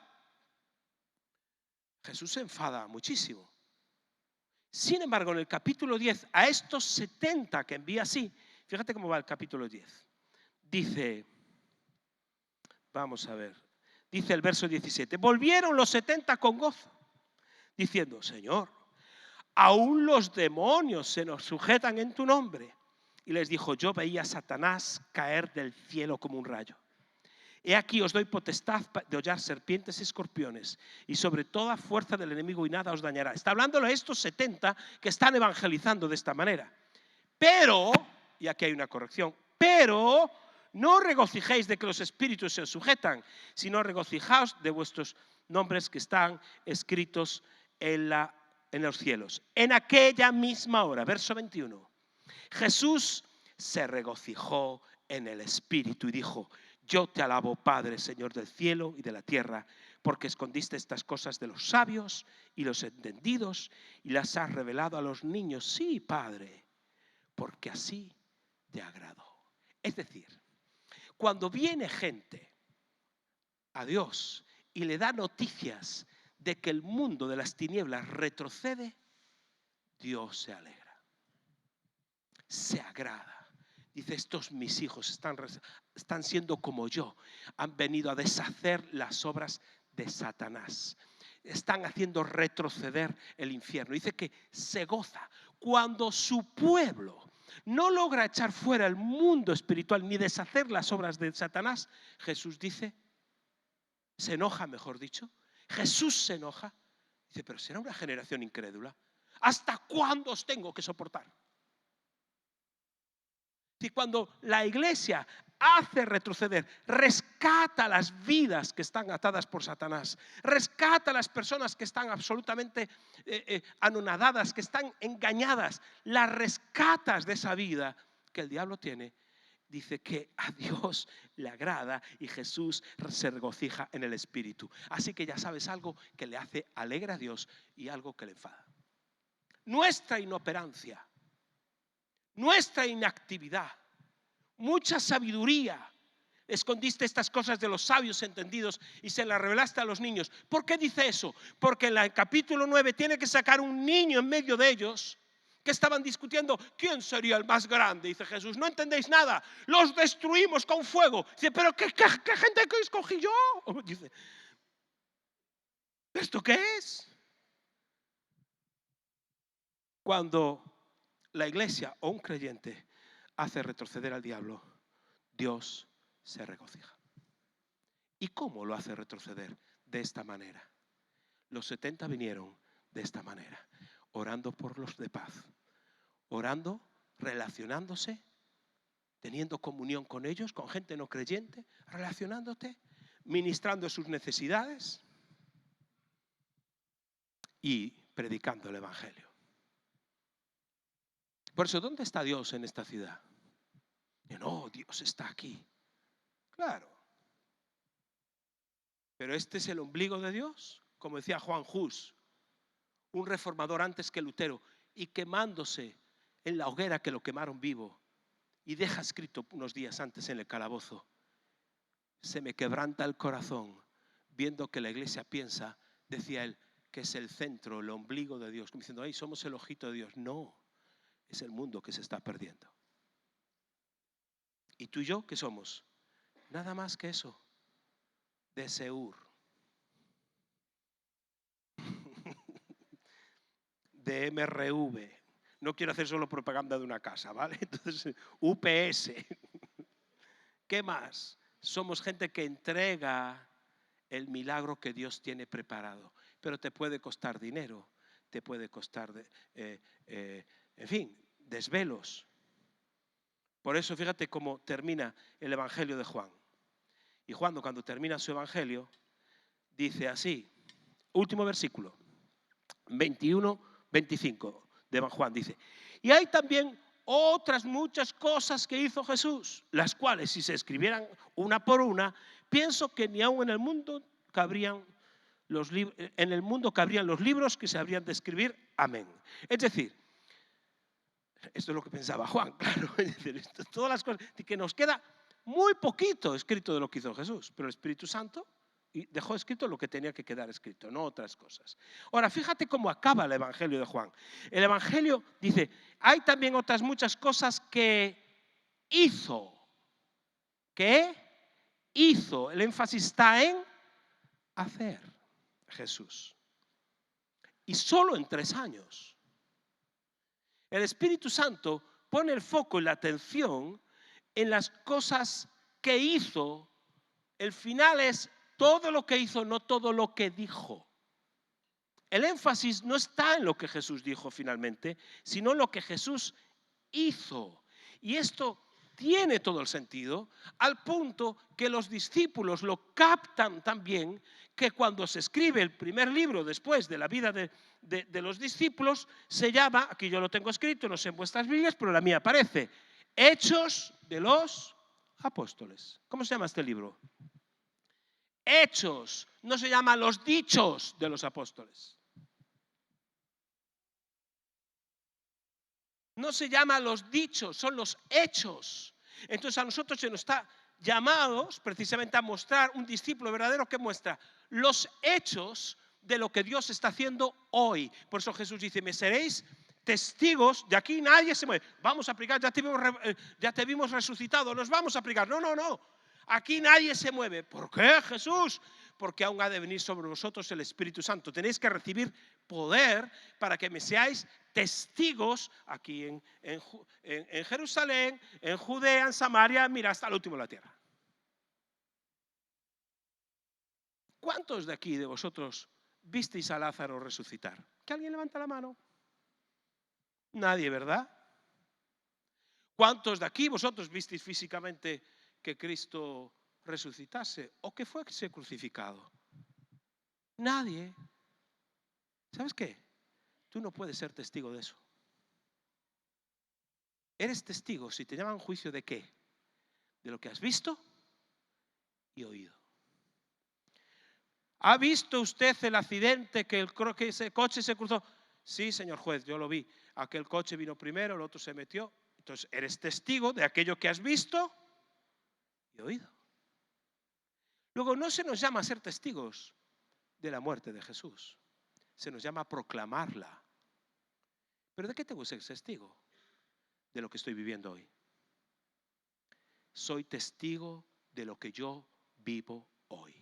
Jesús se enfada muchísimo. Sin embargo, en el capítulo 10, a estos 70 que envía así, fíjate cómo va el capítulo 10. Dice, vamos a ver, dice el verso 17, volvieron los 70 con gozo, diciendo, Señor, aún los demonios se nos sujetan en tu nombre. Y les dijo, yo veía a Satanás caer del cielo como un rayo. He aquí os doy potestad de hollar serpientes y escorpiones y sobre toda fuerza del enemigo y nada os dañará. Está hablándole a estos 70 que están evangelizando de esta manera. Pero, y aquí hay una corrección, pero no regocijéis de que los espíritus se os sujetan, sino regocijaos de vuestros nombres que están escritos en los cielos. En aquella misma hora, verso 21, Jesús se regocijó en el Espíritu y dijo, yo te alabo, Padre, Señor del cielo y de la tierra, porque escondiste estas cosas de los sabios y los entendidos y las has revelado a los niños. Sí, Padre, porque así te agradó. Es decir, cuando viene gente a Dios y le da noticias de que el mundo de las tinieblas retrocede, Dios se alegra, se agrada. Dice, estos mis hijos están siendo como yo, han venido a deshacer las obras de Satanás, están haciendo retroceder el infierno. Dice que se goza cuando su pueblo no logra echar fuera el mundo espiritual ni deshacer las obras de Satanás. Jesús dice, se enoja, mejor dicho, Jesús se enoja. Dice, pero será una generación incrédula. ¿Hasta cuándo os tengo que soportar? Y cuando la iglesia hace retroceder, rescata las vidas que están atadas por Satanás, rescata a las personas que están absolutamente anonadadas, que están engañadas, las rescatas de esa vida que el diablo tiene, dice que a Dios le agrada y Jesús se regocija en el Espíritu. Así que ya sabes algo que le hace alegre a Dios y algo que le enfada. Nuestra inoperancia, nuestra inactividad, mucha sabiduría. Escondiste estas cosas de los sabios entendidos y se las revelaste a los niños. ¿Por qué dice eso? Porque en el capítulo 9 tiene que sacar un niño en medio de ellos que estaban discutiendo quién sería el más grande. Dice Jesús, no entendéis nada, los destruimos con fuego. Dice, pero ¿qué gente que escogí yo? Dice, ¿esto qué es? Cuando la iglesia o un creyente hace retroceder al diablo, Dios se regocija. ¿Y cómo lo hace retroceder? De esta manera. Los 70 vinieron de esta manera, orando por los de paz, orando, relacionándose, teniendo comunión con ellos, con gente no creyente, relacionándote, ministrando sus necesidades y predicando el evangelio. Por eso, ¿dónde está Dios en esta ciudad? No, Dios está aquí. Claro. Pero este es el ombligo de Dios, como decía Juan Hus, un reformador antes que Lutero, y quemándose en la hoguera que lo quemaron vivo, y deja escrito unos días antes en el calabozo, se me quebranta el corazón viendo que la iglesia piensa, decía él, que es el centro, el ombligo de Dios, como diciendo, ay, somos el ojito de Dios. No, es el mundo que se está perdiendo. ¿Y tú y yo qué somos? Nada más que eso, de Seur, de MRV. No quiero hacer solo propaganda de una casa, ¿vale? Entonces, UPS. ¿Qué más? Somos gente que entrega el milagro que Dios tiene preparado. Pero te puede costar dinero, te puede costar, en fin, desvelos. Por eso fíjate cómo termina el Evangelio de Juan. Y Juan, cuando termina su Evangelio, dice así, último versículo, 21-25 de Juan, dice: y hay también otras muchas cosas que hizo Jesús, las cuales si se escribieran una por una, pienso que ni aun en el mundo cabrían los libros que se habrían de escribir. Amén. Es decir, esto es lo que pensaba Juan, claro, es decir, todas las cosas, que nos queda muy poquito escrito de lo que hizo Jesús, pero el Espíritu Santo dejó escrito lo que tenía que quedar escrito, no otras cosas. Ahora, fíjate cómo acaba el Evangelio de Juan. El Evangelio dice: hay también otras muchas cosas que hizo. ¿Qué hizo? El énfasis está en hacer Jesús. Y solo en 3 años. El Espíritu Santo pone el foco y la atención en las cosas que hizo. El final es todo lo que hizo, no todo lo que dijo. El énfasis no está en lo que Jesús dijo finalmente, sino en lo que Jesús hizo. Y esto tiene todo el sentido, al punto que los discípulos lo captan también, que cuando se escribe el primer libro después de la vida de los discípulos, se llama, aquí yo lo tengo escrito, no sé en vuestras Biblias, pero la mía aparece, Hechos de los Apóstoles. ¿Cómo se llama este libro? Hechos, no se llama Los Dichos de los Apóstoles. No se llama Los Dichos, son los hechos. Entonces a nosotros se nos está llamados precisamente a mostrar un discípulo verdadero que muestra los hechos de lo que Dios está haciendo hoy. Por eso Jesús dice: me seréis testigos. De aquí nadie se mueve. Vamos a aplicar, ya te vimos resucitado, nos vamos a aplicar. No, no, no. Aquí nadie se mueve. ¿Por qué, Jesús? Porque aún ha de venir sobre vosotros el Espíritu Santo. Tenéis que recibir poder para que me seáis testigos aquí en Jerusalén, en Judea, en Samaria, mira, hasta el último de la tierra. ¿Cuántos de aquí de vosotros visteis a Lázaro resucitar? ¿Que alguien levanta la mano? Nadie, ¿verdad? ¿Cuántos de aquí vosotros visteis físicamente que Cristo resucitase o que fuese crucificado? Nadie. ¿Sabes qué? Tú no puedes ser testigo de eso. Eres testigo si te llaman a juicio de qué? De lo que has visto y oído. ¿Ha visto usted el accidente que ese coche se cruzó? Sí, señor juez, yo lo vi. Aquel coche vino primero, el otro se metió. Entonces, eres testigo de aquello que has visto y oído. Luego, no se nos llama a ser testigos de la muerte de Jesús. Se nos llama a proclamarla. ¿Pero de qué tengo que ser testigo? De lo que estoy viviendo hoy. Soy testigo de lo que yo vivo hoy.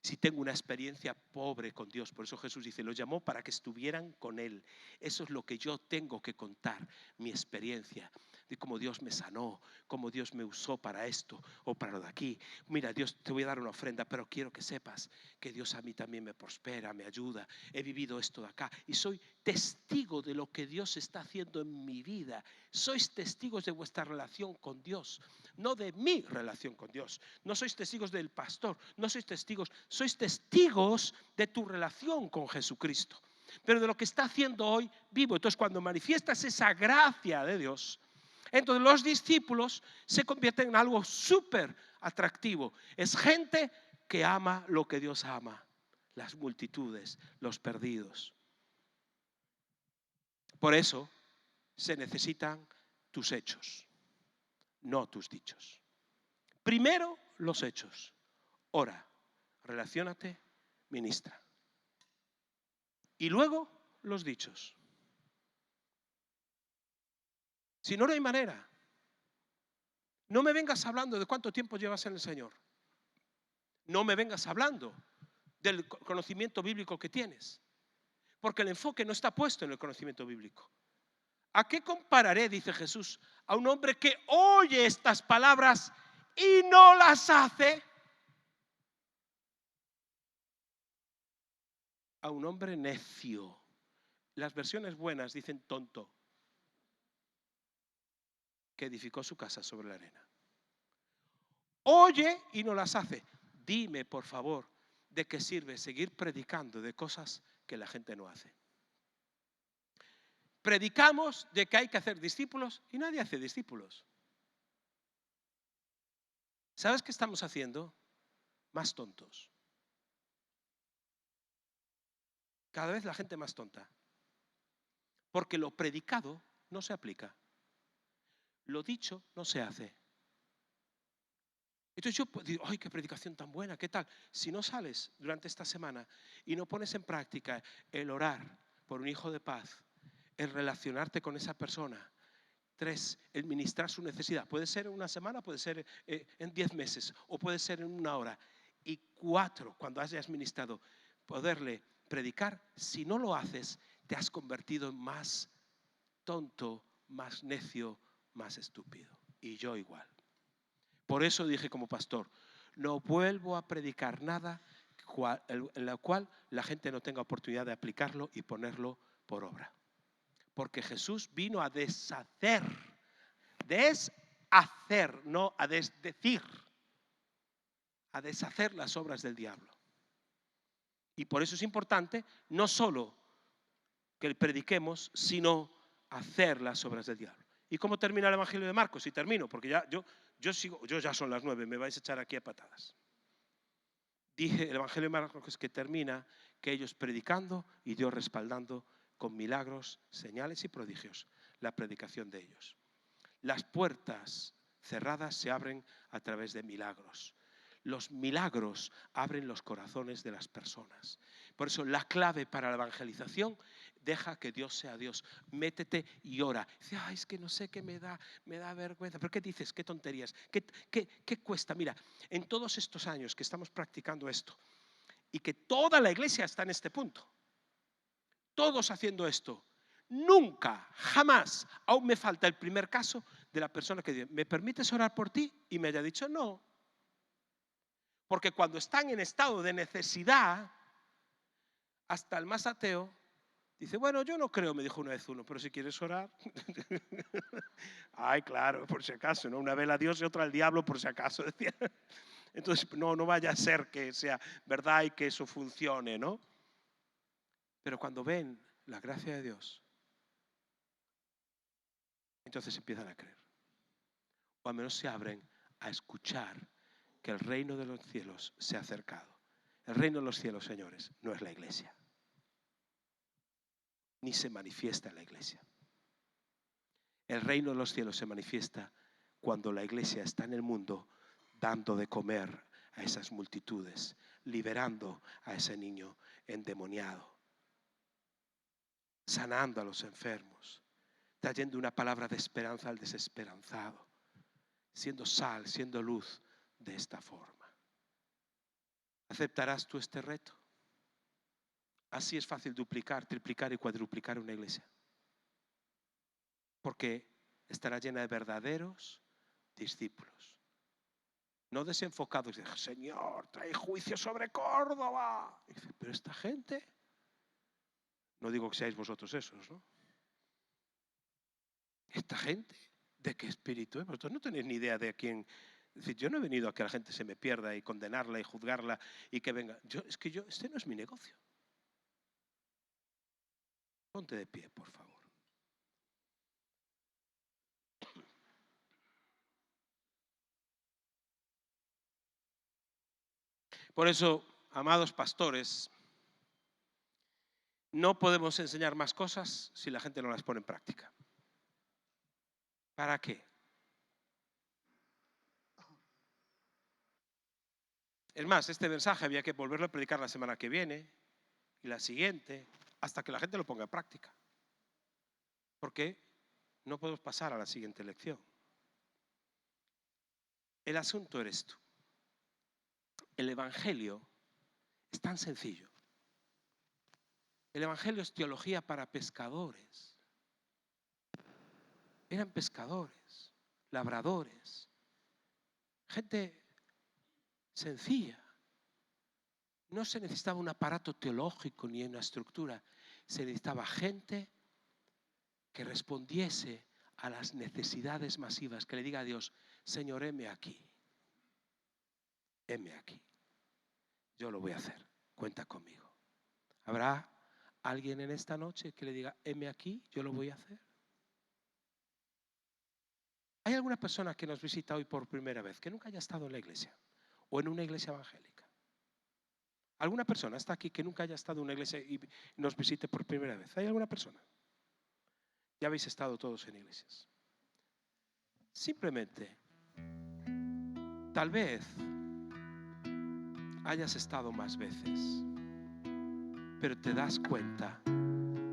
Si tengo una experiencia pobre con Dios, por eso Jesús dice, los llamó para que estuvieran con Él. Eso es lo que yo tengo que contar, mi experiencia, de cómo Dios me sanó, cómo Dios me usó para esto o para lo de aquí. Mira, Dios, te voy a dar una ofrenda, pero quiero que sepas que Dios a mí también me prospera, me ayuda. He vivido esto de acá y soy testigo de lo que Dios está haciendo en mi vida. Sois testigos de vuestra relación con Dios, no de mi relación con Dios. No sois testigos del pastor, no sois testigos de tu relación con Jesucristo, pero de lo que está haciendo hoy vivo. Entonces, cuando manifiestas esa gracia de Dios, entonces los discípulos se convierten en algo súper atractivo. Es gente que ama lo que Dios ama, las multitudes, los perdidos. Por eso se necesitan tus hechos, no tus dichos. Primero los hechos. Ora, relaciónate, ministra. Y luego los dichos. Si no, no hay manera. No me vengas hablando de cuánto tiempo llevas en el Señor. No me vengas hablando del conocimiento bíblico que tienes. Porque el enfoque no está puesto en el conocimiento bíblico. ¿A qué compararé, dice Jesús, a un hombre que oye estas palabras y no las hace, a un hombre necio. Las versiones buenas dicen tonto, que edificó su casa sobre la arena. Oye y no las hace. Dime, por favor, ¿de qué sirve seguir predicando de cosas que la gente no hace? Predicamos de que hay que hacer discípulos y nadie hace discípulos. ¿Sabes qué estamos haciendo? Más tontos. Cada vez la gente más tonta. Porque lo predicado no se aplica. Lo dicho no se hace. Entonces yo digo, ¡ay, qué predicación tan buena! ¿Qué tal? Si no sales durante esta semana y no pones en práctica el orar por un hijo de paz, el relacionarte con esa persona, 3, el ministrar su necesidad. Puede ser en una semana, puede ser en 10 meses o puede ser en una hora. Y 4, cuando hayas ministrado, poderle predicar. Si no lo haces, te has convertido en más tonto, más necio, más estúpido. Y yo igual. Por eso dije como pastor, no vuelvo a predicar nada en la cual la gente no tenga oportunidad de aplicarlo y ponerlo por obra. Porque Jesús vino a deshacer, no a desdecir, a deshacer las obras del diablo. Y por eso es importante no solo que prediquemos, sino hacer las obras del diablo. ¿Y cómo termina el Evangelio de Marcos? Y termino, porque yo ya son las 9, me vais a echar aquí a patadas. Dije, el Evangelio de Marcos que termina que ellos predicando y Dios respaldando con milagros, señales y prodigios la predicación de ellos. Las puertas cerradas se abren a través de milagros. Los milagros abren los corazones de las personas. Por eso la clave para la evangelización, deja que Dios sea Dios. Métete y ora. Dice, ay, es que no sé qué me da vergüenza. ¿Pero qué dices? ¿Qué tonterías? ¿Qué cuesta? Mira, en todos estos años que estamos practicando esto y que toda la iglesia está en este punto, todos haciendo esto, nunca, jamás, aún me falta el primer caso de la persona que dice, ¿me permites orar por ti? Y me haya dicho no. Porque cuando están en estado de necesidad, hasta el más ateo dice, bueno, yo no creo, me dijo una vez uno, pero si quieres orar. Ay, claro, por si acaso, ¿no? Una vela a Dios y otra al diablo, por si acaso, decía. Entonces, no vaya a ser que sea verdad y que eso funcione, ¿no? Pero cuando ven la gracia de Dios, entonces empiezan a creer. O al menos se abren a escuchar que el reino de los cielos se ha acercado. El reino de los cielos, señores, no es la iglesia. Ni se manifiesta en la iglesia. El reino de los cielos se manifiesta cuando la iglesia está en el mundo dando de comer a esas multitudes, liberando a ese niño endemoniado, sanando a los enfermos, trayendo una palabra de esperanza al desesperanzado, siendo sal, siendo luz de esta forma. ¿Aceptarás tú este reto? Así es fácil duplicar, triplicar y cuadruplicar una iglesia. Porque estará llena de verdaderos discípulos. No desenfocados. Señor, trae juicio sobre Córdoba. Y dice, pero esta gente, no digo que seáis vosotros esos, ¿no? Esta gente, ¿de qué espíritu es? Vosotros no tenéis ni idea de a quién. Es decir, yo no he venido a que la gente se me pierda y condenarla y juzgarla y que venga. Este no es mi negocio. Ponte de pie, por favor. Por eso, amados pastores, no podemos enseñar más cosas si la gente no las pone en práctica. ¿Para qué? Es más, este mensaje había que volverlo a predicar la semana que viene y la siguiente, hasta que la gente lo ponga en práctica. Porque no podemos pasar a la siguiente lección. El asunto eres tú. El Evangelio es tan sencillo. El Evangelio es teología para pescadores. Eran pescadores, labradores, Gente sencilla. No se necesitaba un aparato teológico ni una estructura. Se necesitaba gente que respondiese a las necesidades masivas, que le diga a Dios: Señor, heme aquí. Heme aquí. Yo lo voy a hacer. Cuenta conmigo. ¿Habrá alguien en esta noche que le diga: heme aquí, yo lo voy a hacer? ¿Hay alguna persona que nos visita hoy por primera vez que nunca haya estado en la iglesia o en una iglesia evangélica? ¿Alguna persona está aquí que nunca haya estado en una iglesia y nos visite por primera vez? ¿Hay alguna persona? Ya habéis estado todos en iglesias. Simplemente, tal vez hayas estado más veces, pero te das cuenta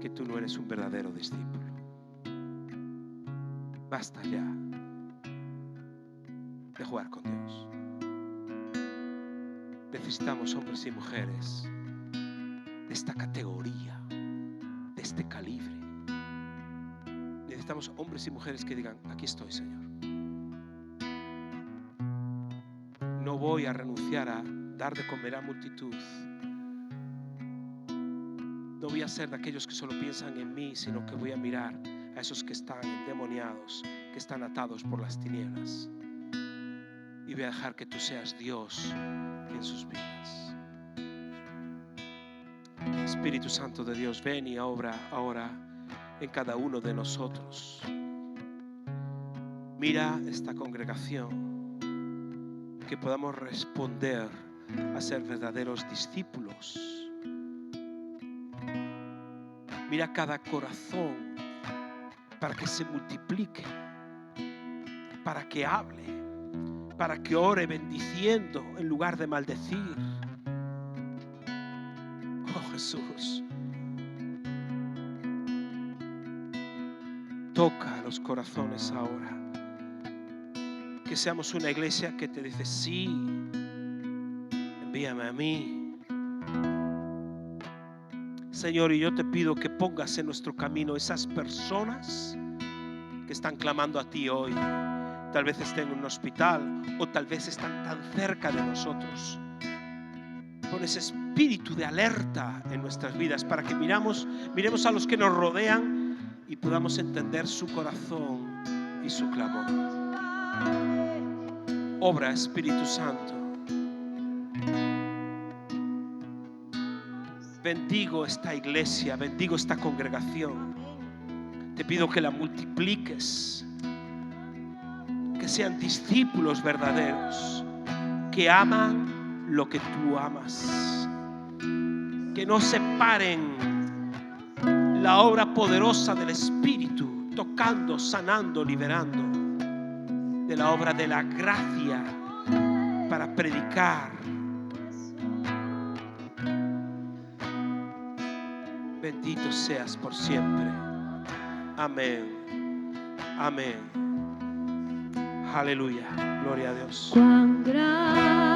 que tú no eres un verdadero discípulo. Basta ya de jugar con Dios. Necesitamos hombres y mujeres de esta categoría, de este calibre. Necesitamos hombres y mujeres que digan: aquí estoy, Señor. No voy a renunciar a dar de comer a multitud. No voy a ser de aquellos que solo piensan en mí, sino que voy a mirar a esos que están endemoniados, que están atados por las tinieblas. Y voy a dejar que tú seas Dios en sus vidas. Espíritu Santo de Dios, ven y obra ahora en cada uno de nosotros. Mira esta congregación, que podamos responder a ser verdaderos discípulos. Mira cada corazón para que se multiplique, para que hable, para que ore bendiciendo en lugar de maldecir. Oh Jesús, toca los corazones ahora. Que seamos una iglesia que te dice: sí, envíame a mí. Señor, y yo te pido que pongas en nuestro camino esas personas que están clamando a ti hoy. Tal vez estén en un hospital o tal vez están tan cerca de nosotros. Pon ese espíritu de alerta en nuestras vidas para que miremos a los que nos rodean y podamos entender su corazón y su clamor. Obra, Espíritu Santo. Bendigo esta iglesia, bendigo esta congregación. Te pido que la multipliques, que sean discípulos verdaderos, que aman lo que tú amas, que no separen la obra poderosa del Espíritu, tocando, sanando, liberando, de la obra de la gracia para predicar. Bendito seas por siempre. Amén. Amén. Aleluya. Gloria a Dios. Cuán grande